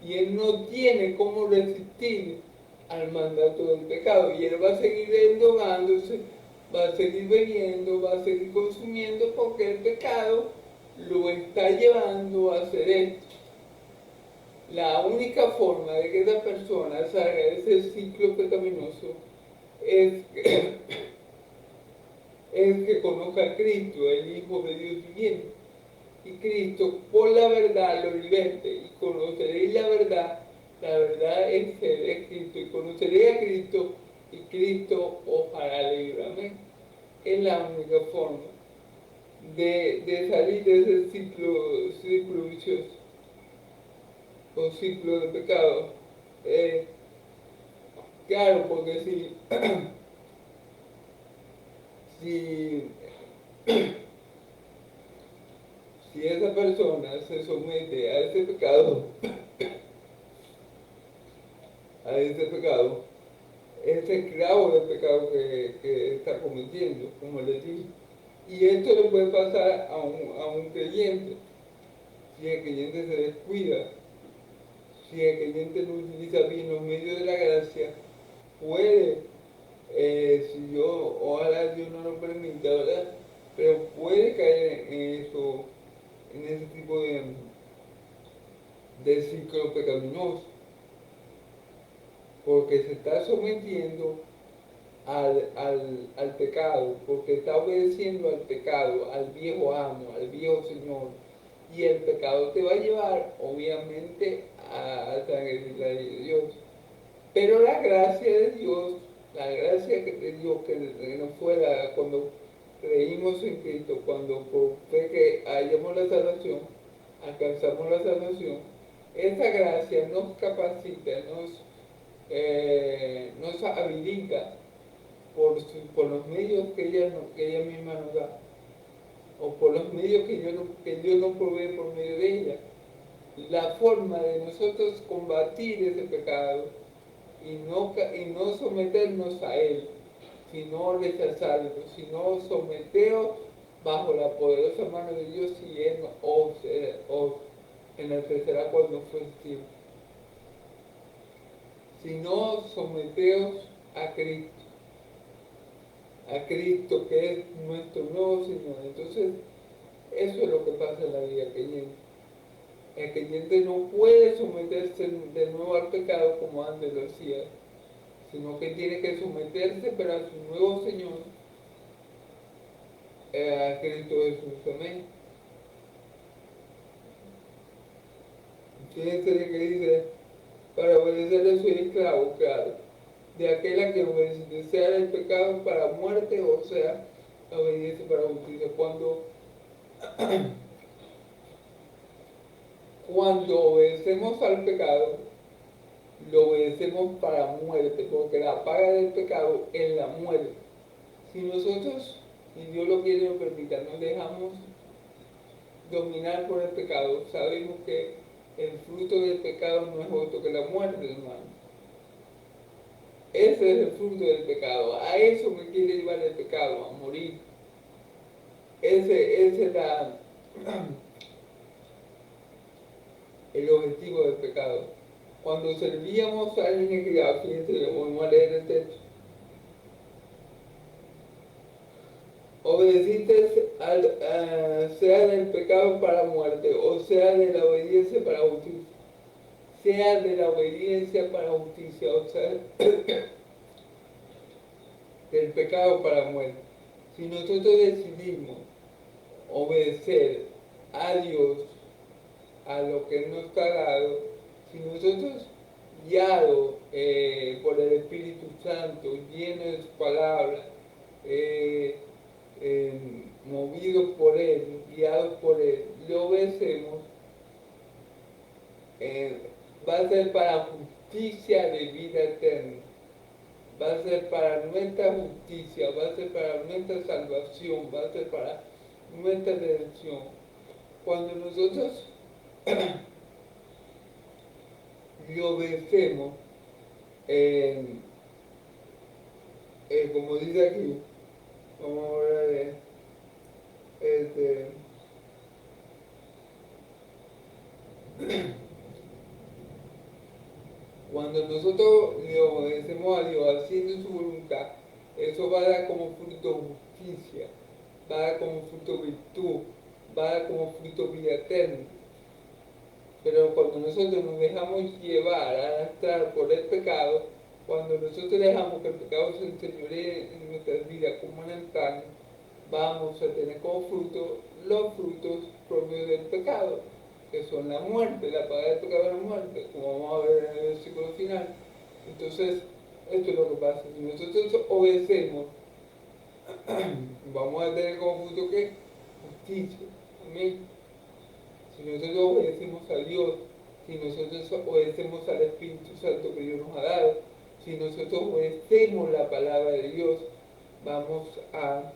y él no tiene cómo resistir al mandato del pecado. Y él va a seguir endrogándose, va a seguir bebiendo, va a seguir consumiendo porque el pecado lo está llevando a hacer esto. La única forma de que esa persona salga de ese ciclo pecaminoso es que conozca a Cristo, el Hijo de Dios viviente. Y Cristo por la verdad lo liberte. Y conoceréis la verdad es Cristo. Y conoceréis a Cristo, y Cristo os hará libre. Amén. Es la única forma de salir de ese ciclo vicioso o ciclo de pecado. Claro, porque si, si esa persona se somete a ese pecado, es esclavo del pecado que está cometiendo, como les dije. Y esto le puede pasar a un creyente, si el creyente se descuida, si el creyente no utiliza bien los medios de la gracia, puede, si yo, ojalá Dios no lo permita, ¿verdad? Pero puede caer en eso, en ese tipo de ciclo pecaminoso, porque se está sometiendo al pecado, porque está obedeciendo al pecado, al viejo amo, al viejo Señor. Y el pecado te va a llevar, obviamente, a transgredir la ley de Dios. Pero la gracia de Dios, la gracia de Dios que nos fuera cuando creímos en Cristo, cuando por fe que hallamos la salvación, alcanzamos la salvación, esa gracia nos capacita, nos habilita por los medios que ella misma nos da, o por los medios que Dios nos provee por medio de ella. La forma de nosotros combatir ese pecado y no someternos a él, sino rechazarlo, sino someteros bajo la poderosa mano de Dios y Él os enaltecerá cuando fuese tiempo. Sino someteos a Cristo que es nuestro nuevo Señor. Entonces, eso es lo que pasa en la vida creyente. El creyente no puede someterse de nuevo al pecado como antes lo hacía, sino que tiene que someterse pero a su nuevo Señor, a Cristo Jesús. Amén. Fíjense de que dice, para obedecerle soy esclavo, claro, de aquel a que obedece, sea el pecado para muerte o sea la obediencia para justicia. Cuando obedecemos al pecado, lo obedecemos para muerte, porque la paga del pecado es la muerte. Si nosotros, y Dios lo quiere o lo permita, nos dejamos dominar por el pecado, sabemos que el fruto del pecado no es otro que la muerte, hermano. Ese es el fruto del pecado. A eso me quiere llevar el pecado, a morir. Ese es el objetivo del pecado. Cuando servíamos a la iniquidad, fíjense, vamos a leer el texto. Obedeciste sea del pecado para muerte, o sea de la obediencia para justicia. Sea de la obediencia para justicia, o sea, del pecado para muerte. Si nosotros decidimos obedecer a Dios, a lo que nos está dado, si nosotros guiados por el Espíritu Santo, llenos de su palabra, movidos por Él, guiados por Él, le obedecemos, va a ser para justicia de vida eterna, va a ser para nuestra justicia, va a ser para nuestra salvación, va a ser para nuestra redención. Cuando nosotros le obedecemos, como dice aquí, vamos a ver, este, Cuando nosotros le obedecemos a Dios haciendo su voluntad, eso va a dar como fruto justicia, va a dar como fruto virtud, va a dar como fruto vida eterna. Pero cuando nosotros nos dejamos llevar, arrastrar por el pecado, cuando nosotros dejamos que el pecado se enseñoree en nuestras vidas como en el carne, vamos a tener como fruto los frutos propios del pecado, que son la muerte, la paga del pecado es la muerte, como vamos a ver en el versículo final. Entonces, esto es lo que pasa. Si nosotros obedecemos, vamos a tener como fruto que justicia. Amén. Si nosotros obedecemos a Dios, si nosotros obedecemos al Espíritu Santo que Dios nos ha dado, si nosotros obedecemos la palabra de Dios, vamos a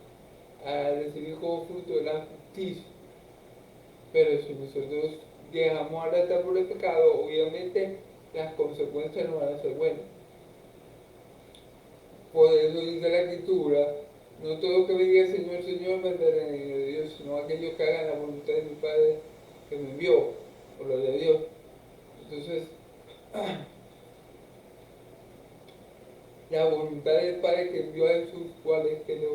recibir como fruto de la justicia. Pero si nosotros dejamos arrastrar por el pecado, obviamente las consecuencias no van a ser buenas. Por eso dice la Escritura, no todo lo que me diga Señor, Señor, me entrará en el reino de Dios, sino aquellos que hagan la voluntad de mi Padre que me envió, por lo de Dios. Entonces, la voluntad del Padre que envió a Jesús, ¿cuál es? Que le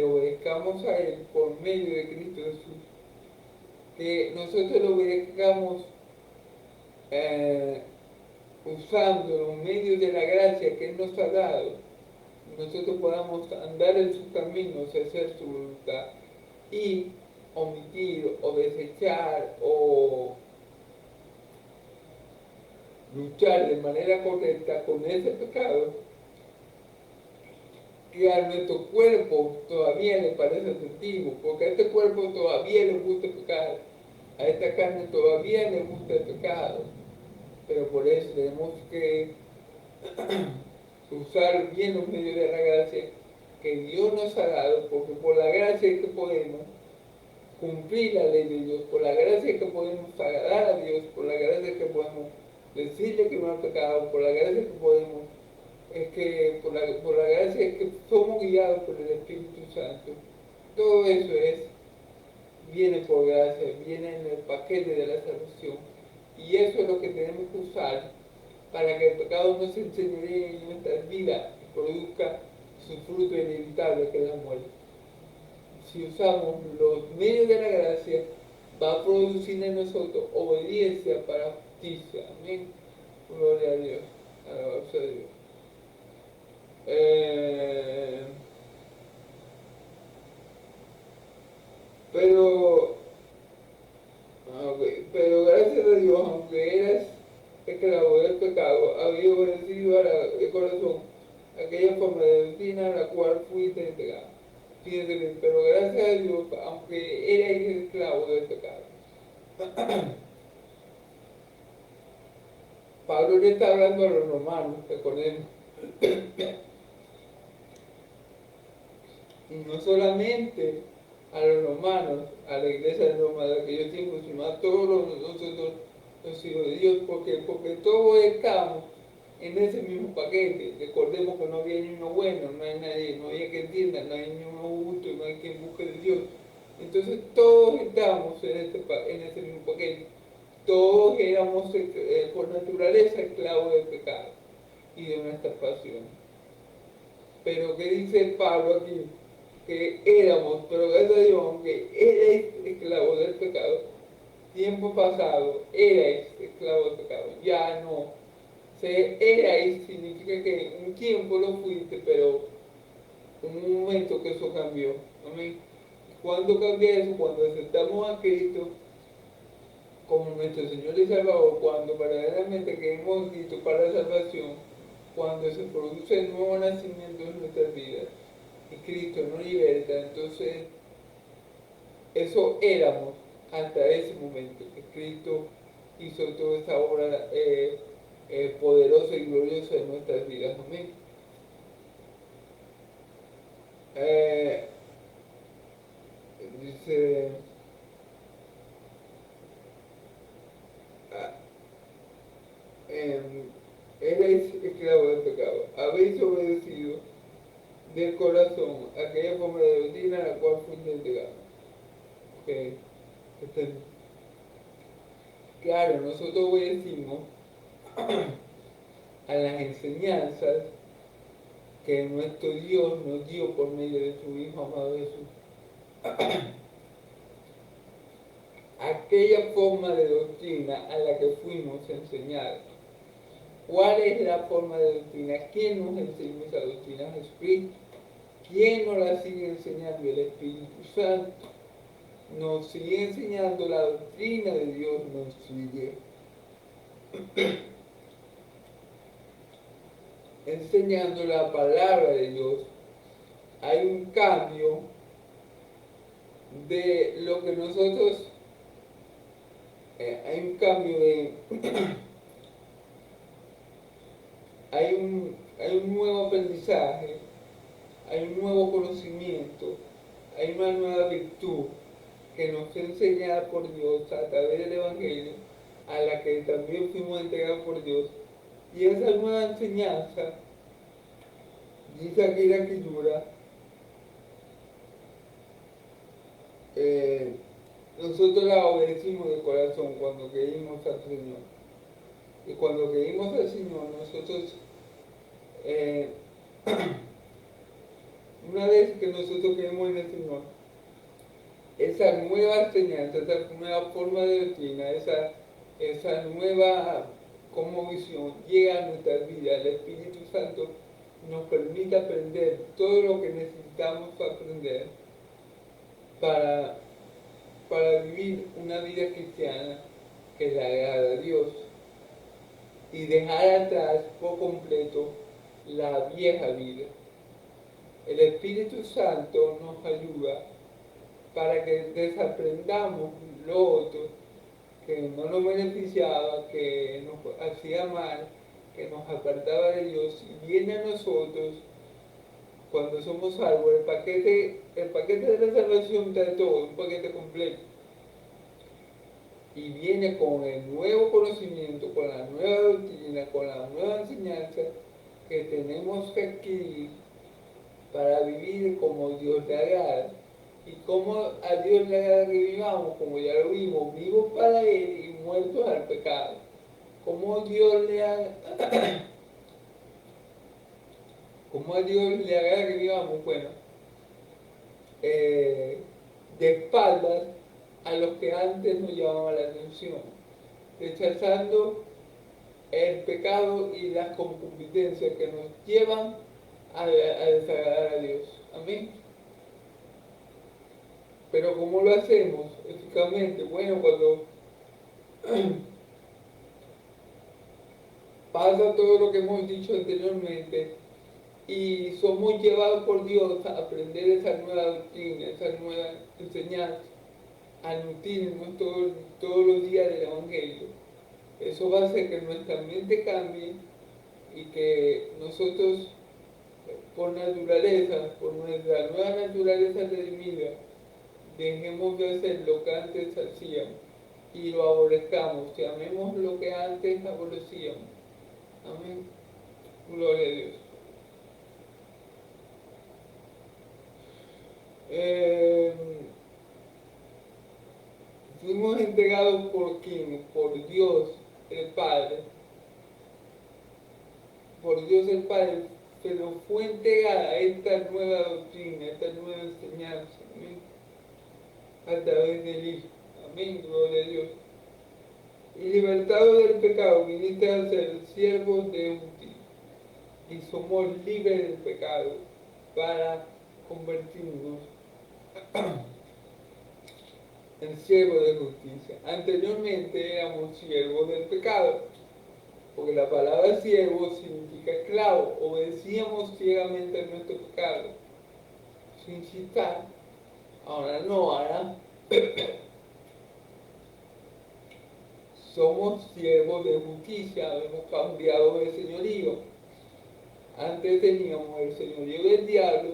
obedezcamos a Él por medio de Cristo Jesús, que nosotros le obedezcamos usando los medios de la gracia que Él nos ha dado, nosotros podamos andar en sus caminos, hacer su voluntad y omitir o desechar o luchar de manera correcta con ese pecado que a nuestro cuerpo todavía le parece atractivo, porque a este cuerpo todavía le gusta pecar, a esta carne todavía le gusta el pecado, pero por eso tenemos que usar bien los medios de la gracia que Dios nos ha dado, porque por la gracia es que podemos cumplir la ley de Dios, por la gracia es que podemos agradar a Dios, por la gracia es que podemos decirle que no ha pecado, por la gracia es que podemos, es que por la gracia es que somos guiados por el Espíritu Santo. Todo eso viene por gracia, viene en el paquete de la salvación. Y eso es lo que tenemos que usar para que el pecado no se enseñoree en nuestras vidas y produzca su fruto inevitable, que es la muerte. Si usamos los medios de la gracia, va a producir en nosotros obediencia para justicia. Amén. Gloria a Dios. Alabanza a Dios. Pero, pero gracias a Dios, aunque eras esclavo del pecado, había obedecido de corazón aquella forma de doctrina a la cual fuiste entregado. Fíjense, pero gracias a Dios, aunque erais esclavo del pecado. Pablo le está hablando a los romanos, recordemos. Y no solamente a los romanos, a la iglesia de Roma de aquellos tiempos, sino a todos nosotros, los hijos de Dios, porque todos estamos en ese mismo paquete. Recordemos que no había ni uno bueno, no hay nadie, no había que entienda, no hay ni uno justo, no hay quien busque de Dios. Entonces todos estamos en ese mismo paquete. Todos éramos por naturaleza esclavos del pecado y de nuestras pasiones. Pero ¿qué dice Pablo aquí? Que éramos, pero gracias a Dios, aunque erais esclavos del pecado, tiempo pasado erais esclavos del pecado, ya no. Erais significa que un tiempo lo fuiste, pero en un momento que eso cambió. Amén. ¿Cuándo cambia eso? Cuando aceptamos a Cristo como nuestro Señor y Salvador, cuando verdaderamente creemos en Cristo para la salvación, cuando se produce el nuevo nacimiento en nuestras vidas y Cristo nos liberta. Entonces eso éramos hasta ese momento que Cristo hizo toda esa obra poderosa y gloriosa en nuestras vidas. Amén. Dice erais esclavos del pecado, habéis obedecido del corazón aquella forma de doctrina a la cual fuiste entregado. Okay. Claro, nosotros obedecimos a las enseñanzas que nuestro Dios nos dio por medio de su Hijo amado Jesús. Aquella forma de doctrina a la que fuimos enseñados. ¿Cuál es la forma de doctrina? ¿Quién nos enseñó esa doctrina? Jesucristo. ¿Quién nos la sigue enseñando? El Espíritu Santo. Nos sigue enseñando la doctrina de Dios, nos sigue enseñando la palabra de Dios. Hay un cambio de lo que nosotros, hay un cambio de, hay un nuevo aprendizaje, hay un nuevo conocimiento, hay una nueva virtud que nos fue enseñada por Dios a través del Evangelio, a la que también fuimos entregados por Dios. Y esa nueva enseñanza, dice aquí la Escritura, nosotros la obedecimos de corazón cuando creímos al Señor. Y cuando creímos al Señor, nosotros, una vez que nosotros creemos en el Señor, esa nueva enseñanza, esa nueva forma de doctrina, esa nueva como visión llega a nuestras vidas. El Espíritu Santo nos permite aprender todo lo que necesitamos aprender para vivir una vida cristiana que le agrada a Dios y dejar atrás por completo la vieja vida. El Espíritu Santo nos ayuda para que desaprendamos lo otro que no nos beneficiaba, que nos hacía mal, que nos apartaba de Dios, y viene a nosotros cuando somos salvos. El paquete de la salvación trae todo, un paquete completo. Y viene con el nuevo conocimiento, con la nueva doctrina, con la nueva enseñanza que tenemos que adquirir para vivir como Dios le agrada. Y como a Dios le agrada que vivamos, como ya lo vimos, vivos para Él y muertos al pecado. Como Dios le agrada, como a Dios le agrada que vivamos, bueno, de espaldas a los que antes nos llamaban la atención, rechazando el pecado y las concupiscencias que nos llevan a desagradar a Dios. Amén. Pero ¿cómo lo hacemos eficazmente? Bueno, cuando pasa todo lo que hemos dicho anteriormente y somos llevados por Dios a aprender esa nueva doctrina, esa nueva enseñanza, a nutrirnos todos los días del Evangelio. Eso va a hacer que nuestra mente cambie y que nosotros, por naturaleza, por nuestra nueva naturaleza redimida, dejemos de hacer lo que antes hacíamos y lo aborrezcamos, que amemos lo que antes aborrecíamos. Amén. Gloria a Dios. Fuimos entregados por quién? Por Dios el Padre. Por Dios el Padre, pero fue entregada esta nueva doctrina, esta nueva enseñanza. Amén. A través del Hijo. Amén. Gloria a Dios. Y libertados del pecado, viniste a ser siervos de justicia. Y somos libres del pecado para convertirnos en siervos de justicia. Anteriormente éramos siervos del pecado, porque la palabra siervo significa esclavo. Obedecíamos ciegamente a nuestro pecado, sin citar. Ahora no, ahora somos siervos de justicia, hemos cambiado de señorío. Antes teníamos el señorío del diablo,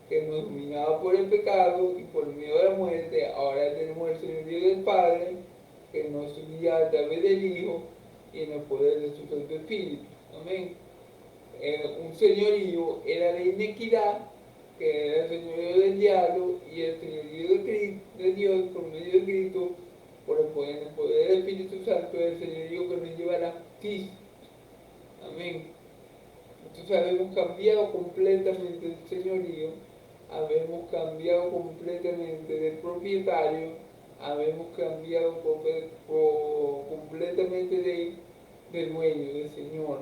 que nos dominaba por el pecado y por miedo a la muerte. Ahora tenemos el señorío del Padre, que nos guía a través del Hijo y en el poder de su Santo Espíritu. Amén. Un señorío era la inequidad, que era el señorío del diablo, y el señorío de Dios por medio de Cristo por el poder del Espíritu Santo del Señorío que nos lleva a la justicia. Amén. Entonces habemos cambiado completamente el señorío, habemos cambiado completamente del propietario, habemos cambiado completamente del dueño, del Señor.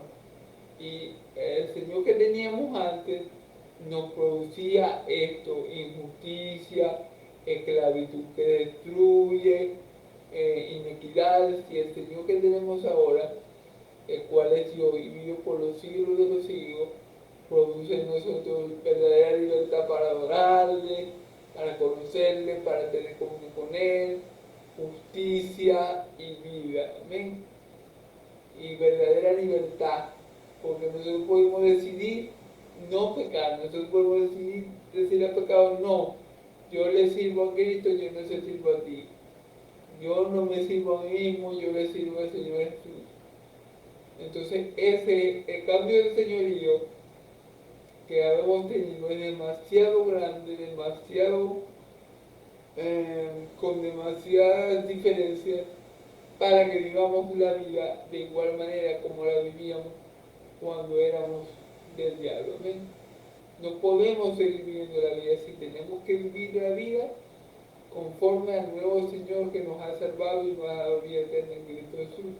Y el Señor que teníamos antes nos producía esto: injusticia, esclavitud que destruye, inequidades. Y el Señor que tenemos ahora, el cual es Dios y vive por los siglos de los siglos, produce en nosotros verdadera libertad para adorarle, para conocerle, para tener comunión con Él, justicia y vida. Amén. Y verdadera libertad, porque nosotros podemos decidir no pecar, nosotros podemos decidir decirle al pecado: no, yo le sirvo a Cristo, yo no se sirvo a ti. Yo no me sirvo a mí mismo, yo le sirvo al Señor Jesús. Entonces, el cambio de señorío que hemos tenido es demasiado grande, con demasiadas diferencias para que vivamos la vida de igual manera como la vivíamos cuando éramos del diablo. ¿Ven? No podemos seguir viviendo la vida así, tenemos que vivir la vida conforme al nuevo Señor que nos ha salvado y nos ha dado vida eterna en Cristo Jesús,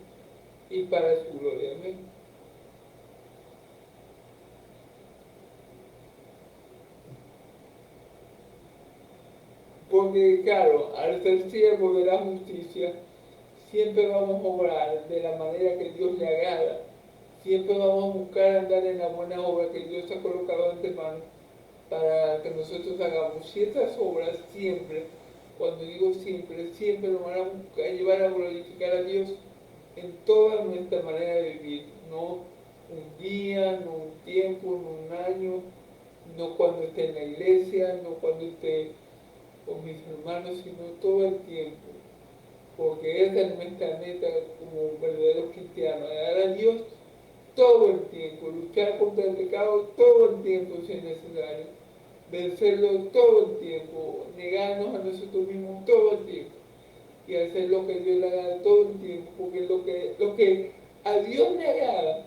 y para su gloria. Amén. Porque claro, al ser siervo de la justicia, siempre vamos a obrar de la manera que Dios le agrada. Siempre vamos a buscar andar en la buena obra que Dios ha colocado ante mano para que nosotros hagamos. Y estas obras siempre, cuando digo siempre, siempre nos van a buscar, llevar a glorificar a Dios en toda nuestra manera de vivir. No un día, no un tiempo, no un año, no cuando esté en la iglesia, no cuando esté con mis hermanos, sino todo el tiempo. Porque esa es nuestra meta como verdaderos cristianos: dar a Dios todo el tiempo, luchar contra el pecado todo el tiempo si es necesario, vencerlo todo el tiempo, negarnos a nosotros mismos todo el tiempo y hacer lo que Dios le agrada todo el tiempo, porque lo que a Dios le agrada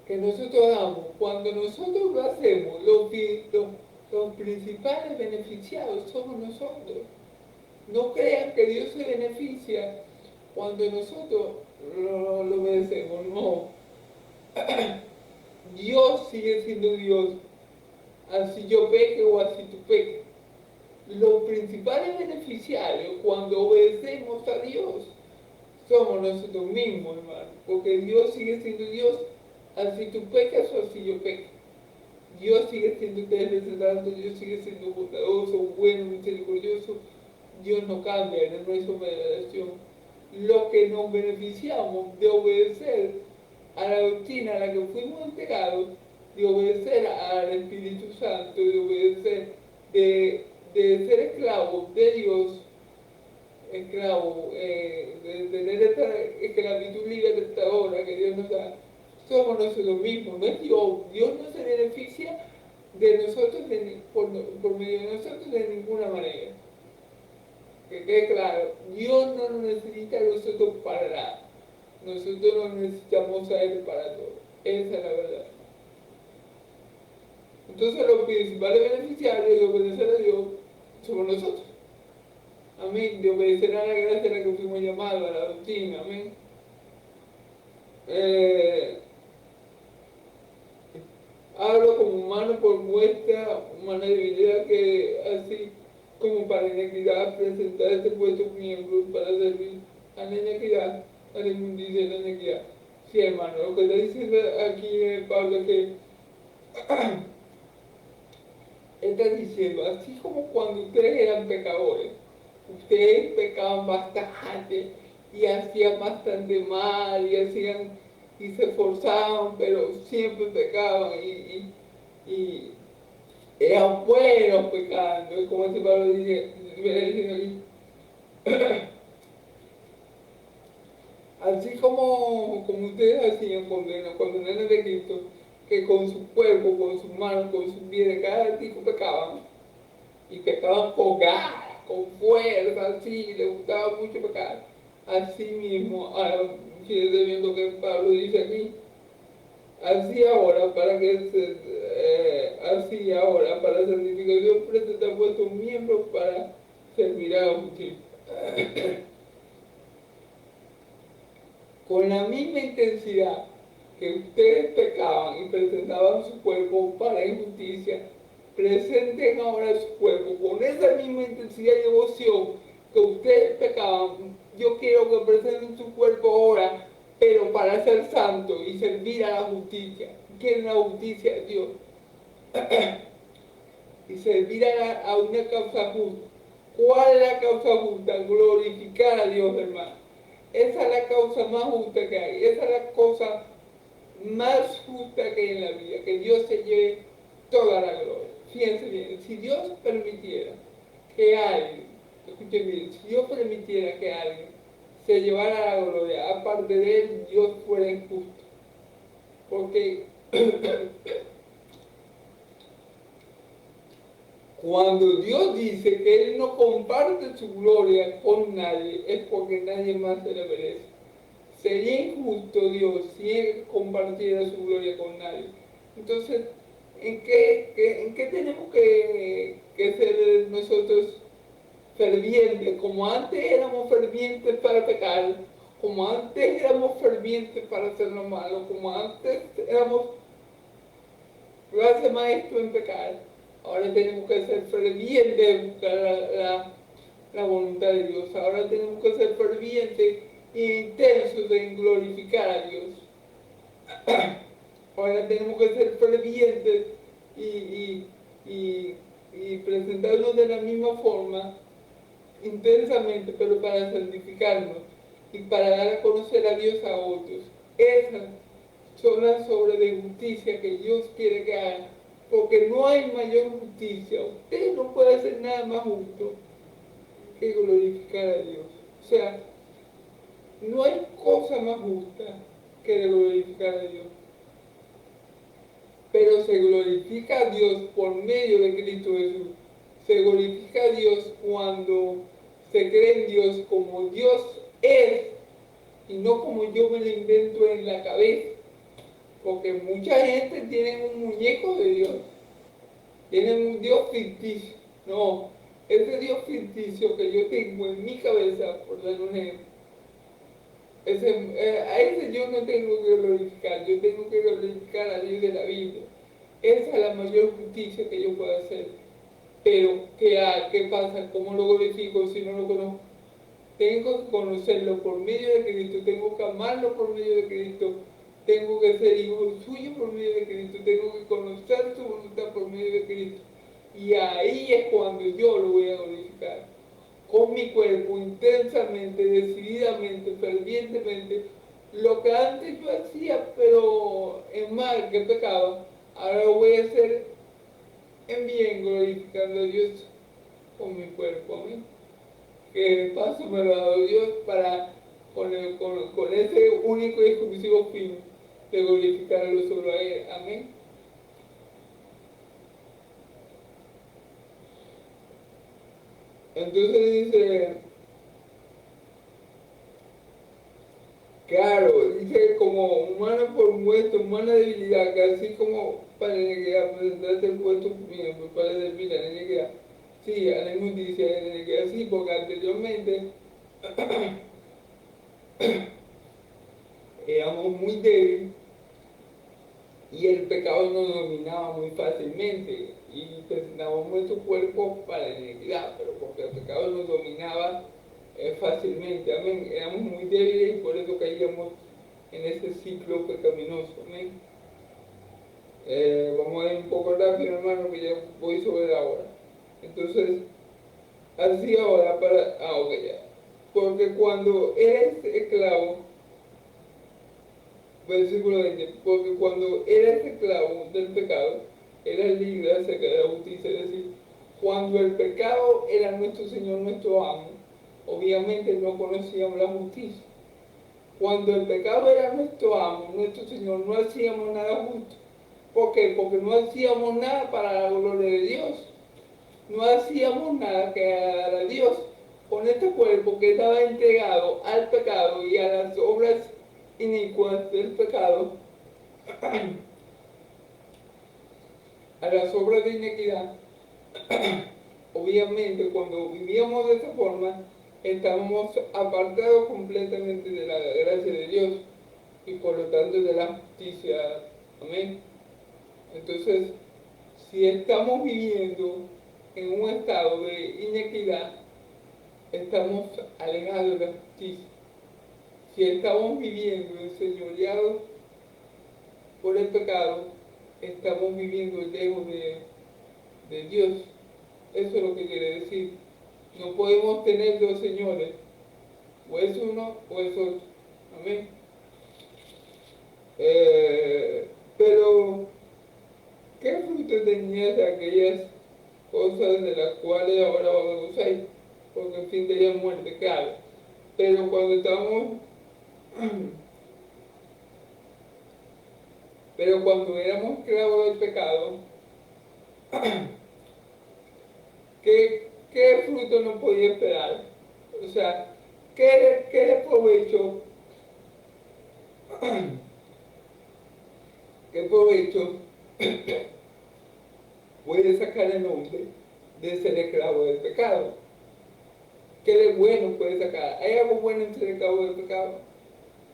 que nosotros hagamos, cuando nosotros lo hacemos, los principales beneficiados somos nosotros. No crean que Dios se beneficia cuando nosotros lo obedecemos, no. Dios sigue siendo Dios, así yo peque o así tú peques. Los principales beneficiarios cuando obedecemos a Dios somos nosotros mismos, hermano, porque Dios sigue siendo Dios, así tú pecas o así yo peque. Dios sigue siendo santo, Dios sigue siendo bondadoso, bueno, misericordioso. Dios no cambia, Él no es moderación. Lo que nos beneficiamos de obedecer a la doctrina a la que fuimos entregados, de obedecer al Espíritu Santo, de obedecer, de ser esclavos de Dios, esclavos, de tener esta esclavitud libertadora que Dios nos da, somos nosotros mismos, no es Dios. Dios no se beneficia de nosotros por medio de nosotros de ninguna manera. Que quede claro, Dios no nos necesita a nosotros para nada. Nosotros no necesitamos a Él para todo. Esa es la verdad. Entonces los principales beneficiarios de obedecer a Dios somos nosotros. Amén. De obedecer a la gracia a la que fuimos llamados, a la doctrina. Amén. Hablo como humano por muestra humana debilidad, que así como para la inequidad presentar este puesto miembro para servir a la inequidad, a la inmundicia y la inequidad. Sí, hermano, lo que está diciendo aquí Pablo es que está diciendo, así como cuando ustedes eran pecadores, ustedes pecaban bastante y hacían bastante mal y se esforzaban, pero siempre pecaban y eran buenos pecando. Es como si Pablo dice aquí. Así como ustedes hacían cuando eran de Cristo, que con su cuerpo, con sus manos, con sus pies, cada tipo pecaban, y pecaban con ganas, con fuerza, así, le gustaba mucho pecar. Así mismo, ahora, fíjense bien lo que Pablo dice aquí, así ahora así ahora para santificación presenta vuestros miembros para servir a la justicia. Con la misma intensidad que ustedes pecaban y presentaban su cuerpo para injusticia, presenten ahora su cuerpo con esa misma intensidad y devoción que ustedes pecaban. Yo quiero que presenten su cuerpo ahora, pero para ser santo y servir a la justicia. Quieren la justicia de Dios y servir a una causa justa. ¿Cuál es la causa justa? Glorificar a Dios, hermano. Esa es la causa más justa que hay. Esa es la cosa más justa que hay en la vida. Que Dios se lleve toda la gloria. Fíjense bien, si Dios permitiera que alguien, escuchen bien, si Dios permitiera que alguien se llevara la gloria, aparte de él, Dios fuera injusto. Porque cuando Dios dice que Él no comparte su gloria con nadie, es porque nadie más se le merece. Sería injusto Dios si Él compartiera su gloria con nadie. Entonces, ¿en qué tenemos que ser nosotros fervientes? Como antes éramos fervientes para pecar, como antes éramos fervientes para hacer lo malo, como antes éramos clase maestro en pecar, ahora tenemos que ser fervientes en buscar la voluntad de Dios. Ahora tenemos que ser fervientes e intensos en glorificar a Dios. Ahora tenemos que ser fervientes y presentarnos de la misma forma, intensamente, pero para santificarnos y para dar a conocer a Dios a otros. Esas son las obras de justicia que Dios quiere que hagan, porque no hay mayor justicia. Usted no puede hacer nada más justo que glorificar a Dios. O sea, no hay cosa más justa que glorificar a Dios. Pero se glorifica a Dios por medio de Cristo Jesús. Se glorifica a Dios cuando se cree en Dios como Dios es y no como yo me lo invento en la cabeza. Porque mucha gente tiene un muñeco de Dios, tienen un Dios ficticio. No, ese Dios ficticio que yo tengo en mi cabeza, por dar un ejemplo, a ese yo no tengo que glorificar, yo tengo que glorificar a Dios de la Biblia. Esa es la mayor justicia que yo puedo hacer. Pero, ¿qué pasa? ¿Cómo lo glorifico si no lo conozco? Tengo que conocerlo por medio de Cristo, tengo que amarlo por medio de Cristo, tengo que ser hijo suyo por medio de Cristo, tengo que conocer su voluntad por medio de Cristo. Y ahí es cuando yo lo voy a glorificar. Con mi cuerpo, intensamente, decididamente, fervientemente, lo que antes yo hacía, pero en mal, que pecaba, ahora lo voy a hacer en bien, glorificando a Dios con mi cuerpo. Amén. Que el paso me lo ha dado Dios para, con ese único y exclusivo fin de glorificarlo solo a Él. Amén. Entonces dice, claro, dice como humana por muestra, humana debilidad, que así como para negar, presentarse el puesto miembro, para servir a la iniquidad. Sí, a la inmundicia de la iniquidad, sí, porque anteriormente éramos muy débiles y el pecado nos dominaba muy fácilmente y presentábamos nuestro cuerpo para la iniquidad, pero porque el pecado nos dominaba fácilmente, amén. Éramos muy débiles y por eso caíamos en ese ciclo pecaminoso, amén. Vamos a ir un poco rápido, hermano, que ya voy sobre la hora. Entonces, así ahora ok, ya. Porque cuando eres esclavo, versículo 20, porque cuando eras esclavo del pecado, eras libre acerca de la justicia. Es decir, cuando el pecado era nuestro Señor, nuestro amo, obviamente no conocíamos la justicia. Cuando el pecado era nuestro amo, nuestro Señor, no hacíamos nada justo. ¿Por qué? Porque no hacíamos nada para la gloria de Dios. no hacíamos nada que agradar a Dios. Con este cuerpo que estaba entregado al pecado y a las obras inicuas del pecado, a las obras de iniquidad, obviamente cuando vivíamos de esa forma, estábamos apartados completamente de la gracia de Dios y por lo tanto de la justicia. Amén. Entonces, si estamos viviendo en un estado de inequidad, estamos alejados de la justicia. Si estamos viviendo enseñoreados por el pecado, estamos viviendo lejos de Dios. Eso es lo que quiere decir. No podemos tener dos señores, o es uno o es otro. Amén. Pero, ¿qué fruto tenías aquellas cosas de las cuales ahora vamos a ir? Porque en fin de muerte, claro. Pero cuando estamos, pero cuando éramos esclavos del pecado, ¿qué fruto no podía esperar? O sea, ¿qué provecho, qué provecho puede sacar el hombre de ser esclavo del pecado? ¿Qué de bueno puede sacar? ¿Hay algo bueno en ser esclavo del pecado?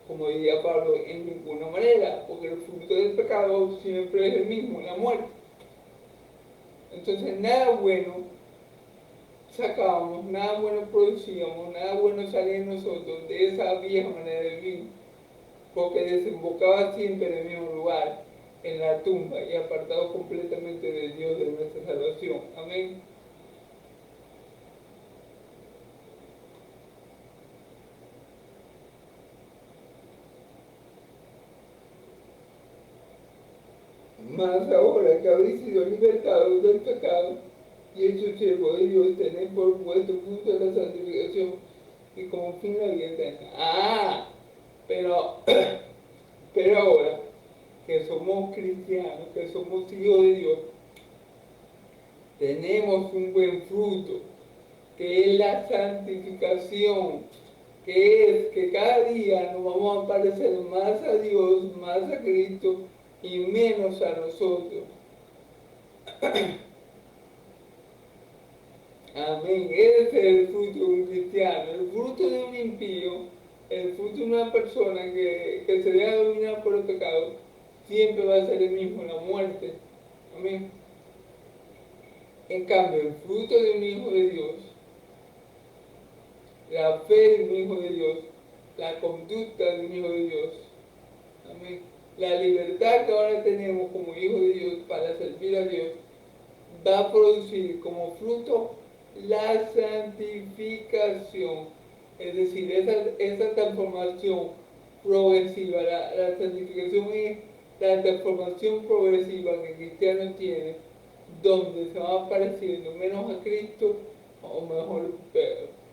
Como diría Pablo, en ninguna manera, porque el fruto del pecado siempre es el mismo, la muerte. Entonces, nada bueno sacábamos, nada bueno producíamos, nada bueno salía en nosotros de esa vieja manera de vivir, porque desembocaba siempre en el mismo lugar, en la tumba, y apartado completamente de Dios, de nuestra salvación. Amén. Mas ahora que habéis sido libertados del pecado y hecho siervo de Dios, tenéis por vuestro fruto de la santificación y como fin la vida eterna. Pero, pero ahora que somos cristianos, que somos hijos de Dios, tenemos un buen fruto, que es la santificación, que es que cada día nos vamos a parecer más a Dios, más a Cristo y menos a nosotros. Amén. Ese es el fruto de un cristiano. El fruto de un impío, el fruto de una persona que se deja dominar por el pecado, siempre va a ser el mismo, la muerte. Amén. En cambio, el fruto de un hijo de Dios, la fe de un hijo de Dios, la conducta de un hijo de Dios, amén, la libertad que ahora tenemos como hijos de Dios para servir a Dios, va a producir como fruto la santificación, es decir, esa transformación progresiva. La santificación es la transformación progresiva que el cristiano tiene, donde se va pareciendo menos a Cristo, o mejor,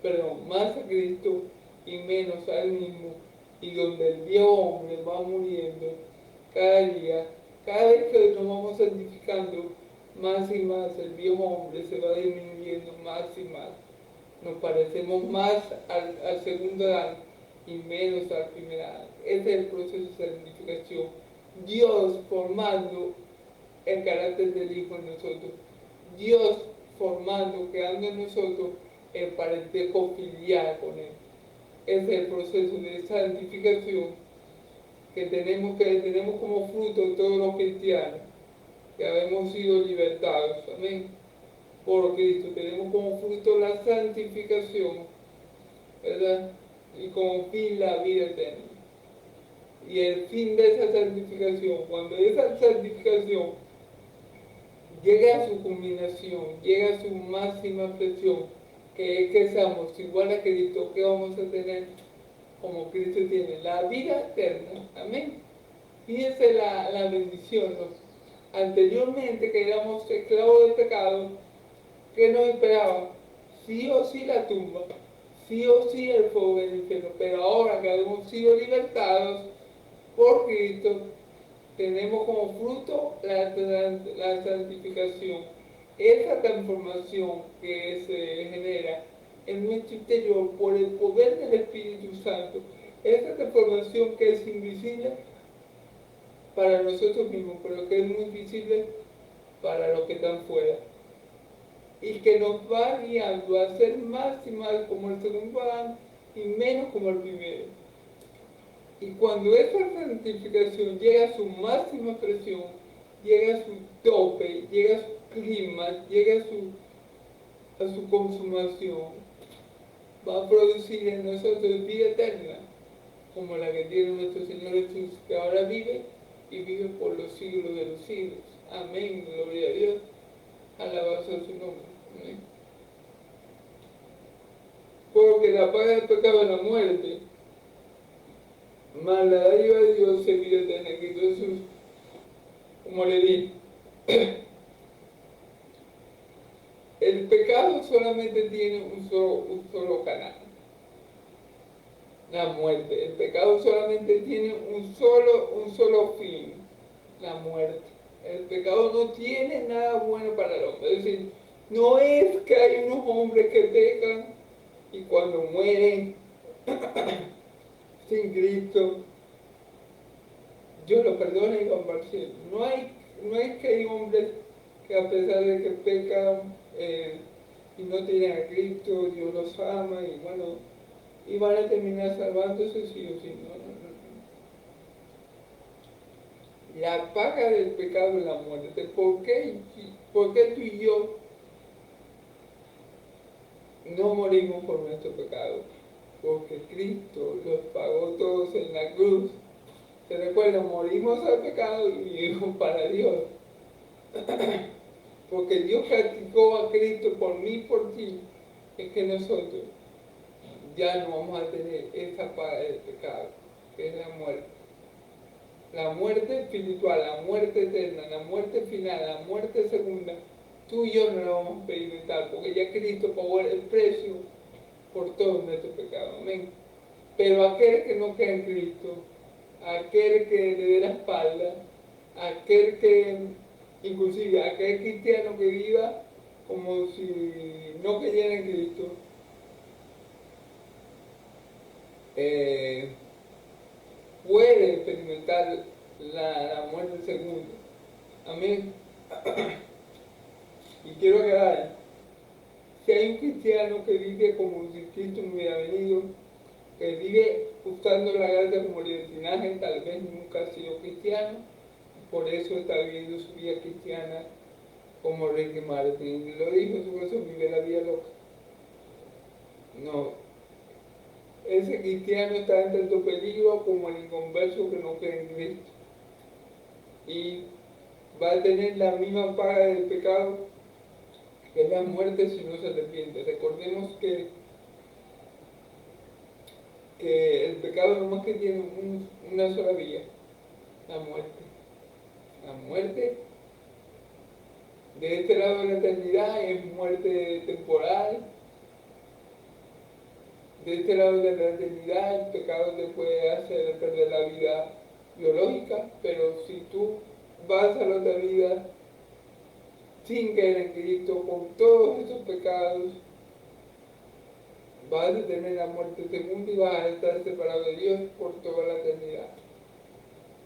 perdón, más a Cristo y menos a Él mismo, y donde el viejo hombre va muriendo cada día. Cada vez que nos vamos santificando más y más, el viejo hombre se va disminuyendo más y más. Nos parecemos más al segundo Adán y menos al primer Adán. Ese es el proceso de santificación. Dios formando el carácter del Hijo en nosotros. Dios formando, creando en nosotros el parentesco filial con Él. Ese es el proceso de santificación que tenemos como fruto todos los cristianos, que habemos sido libertados, amén, por Cristo. Tenemos como fruto la santificación, ¿verdad? Y como fin la vida eterna. Y el fin de esa santificación, cuando esa santificación llega a su culminación, llega a su máxima expresión, que es que seamos igual a Cristo, que vamos a tener como Cristo tiene, la vida eterna. Amén. Fíjense la bendición, ¿no? Anteriormente que éramos esclavos del pecado, ¿qué nos esperaba? Sí o sí la tumba, sí o sí el fuego del infierno, pero ahora que hemos sido libertados por Cristo, tenemos como fruto la santificación, esa transformación que se genera en nuestro interior por el poder del Espíritu Santo, esa transformación que es invisible para nosotros mismos, pero que es muy visible para los que están fuera, y que nos va guiando a ser más y más como el segundo Adán y menos como el primero. Y cuando esa santificación llega a su máxima expresión, llega a su tope, llega a su clima, llega a su consumación, va a producir en nosotros vida eterna, como la que tiene nuestro Señor Jesús, que ahora vive y vive por los siglos de los siglos. Amén, gloria a Dios, alabado sea su nombre. Amén. Porque la paga del pecado es la muerte, mas la dádiva de Dios es vida eterna. Entonces, como le dije, el pecado solamente tiene un solo canal, la muerte. El pecado solamente tiene un solo fin, la muerte. El pecado no tiene nada bueno para el hombre. Es decir, no es que hay unos hombres que pecan y cuando mueren sin Cristo, Dios los perdona y van para el cielo. No es que hay hombres que a pesar de que pecan y no tienen a Cristo, Dios los ama y bueno, y van a terminar salvándose sí o sí. No, no, no. La paga del pecado es la muerte. ¿Por qué tú y yo no morimos por nuestro pecado? Porque Cristo los pagó todos en la cruz. ¿Se recuerdan? Morimos al pecado y vivimos para Dios. Porque Dios practicó a Cristo por mí y por ti. Es que nosotros ya no vamos a tener esa paga del pecado, que es la muerte. La muerte espiritual, la muerte eterna, la muerte final, la muerte segunda, tú y yo no la vamos a experimentar, porque ya Cristo pagó el precio por todos nuestros pecados. Amén. Pero aquel que no cree en Cristo, aquel que le dé la espalda, aquel que, inclusive aquel cristiano que viva como si no creyera en Cristo, puede experimentar la muerte segunda. Amén. Y quiero aclarar, si hay un cristiano que vive como si Cristo no hubiera venido, que vive usando la gracia como libertinaje, tal vez nunca ha sido cristiano, por eso está viviendo su vida cristiana como Ricky Martin lo dijo en su canción, vive la vida loca. No, ese cristiano está en tanto peligro como el inconverso que no cree en Cristo. Y va a tener la misma paga del pecado, que es la muerte si no se arrepiente. Recordemos que el pecado no más que tiene una sola vía, la muerte. La muerte de este lado de la eternidad es muerte temporal. De este lado de la eternidad el pecado te puede hacer perder la vida biológica, pero si tú vas a la otra vida sin creer en Cristo, con todos esos pecados, vas a tener la muerte segunda y vas a estar separado de Dios por toda la eternidad.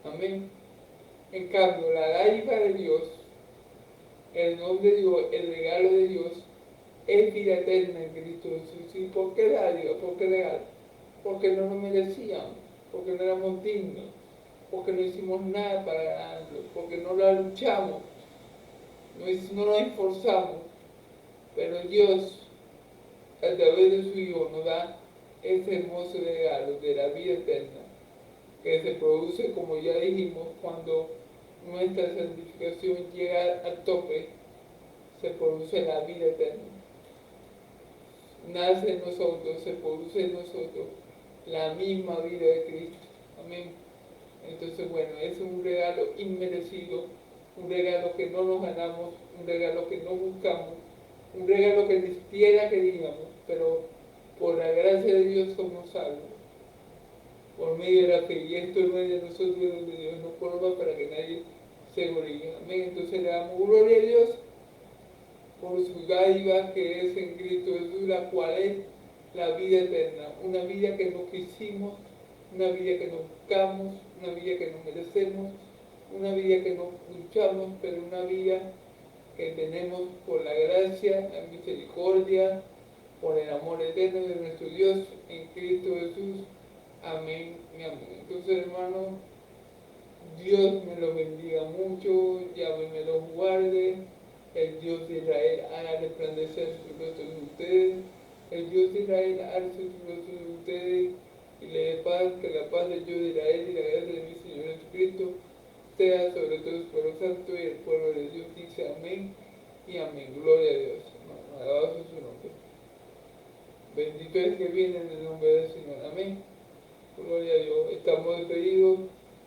Amén. En cambio, la dádiva de Dios, el don de Dios, el regalo de Dios, es vida eterna en Cristo Jesús. ¿Y por qué dádiva? ¿Por qué regalo? Porque no lo merecíamos, porque no éramos dignos, porque no hicimos nada para ganarlo, porque no la luchamos, no nos esforzamos. Pero Dios, a través de su Hijo, nos da ese hermoso regalo de la vida eterna, que se produce, como ya dijimos, cuando nuestra santificación llega al tope, se produce la vida eterna. Nace en nosotros, se produce en nosotros la misma vida de Cristo. Amén. Entonces, bueno, es un regalo inmerecido, un regalo que no nos ganamos, un regalo que no buscamos, un regalo que ni siquiera queríamos, pero por la gracia de Dios somos salvos, por medio de la fe. Y esto no es de nosotros, es donde Dios nos forma para que nadie se gloríe. Amén. Entonces le damos gloria a Dios por su dádiva que es en Cristo Jesús, la cual es la vida eterna, una vida que no quisimos, una vida que no buscamos, una vida que no merecemos, una vida que no luchamos, pero una vida que tenemos por la gracia, la misericordia, por el amor eterno de nuestro Dios en Cristo Jesús. Amén y amén. Entonces, hermanos, Dios me los bendiga mucho, Yahweh me los guarde, el Dios de Israel haga resplandecer su rostro de ustedes, el Dios de Israel haga su rostro de ustedes y le dé paz, que la paz del Dios de Israel y la gracia de mi Señor Jesucristo sea sobre todo el pueblo santo y el pueblo de Dios dice amén y amén. Gloria a Dios, hermano, alabado sea su nombre. Bendito es que viene en el nombre del Señor, amén. Gloria a Dios. Estamos despedidos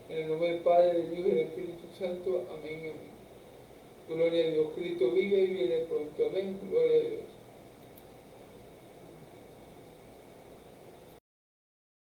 en el nombre del Padre, del Hijo y del Espíritu Santo. Amén. Amén. Gloria a Dios. Cristo vive y viene pronto. Amén. Gloria a Dios.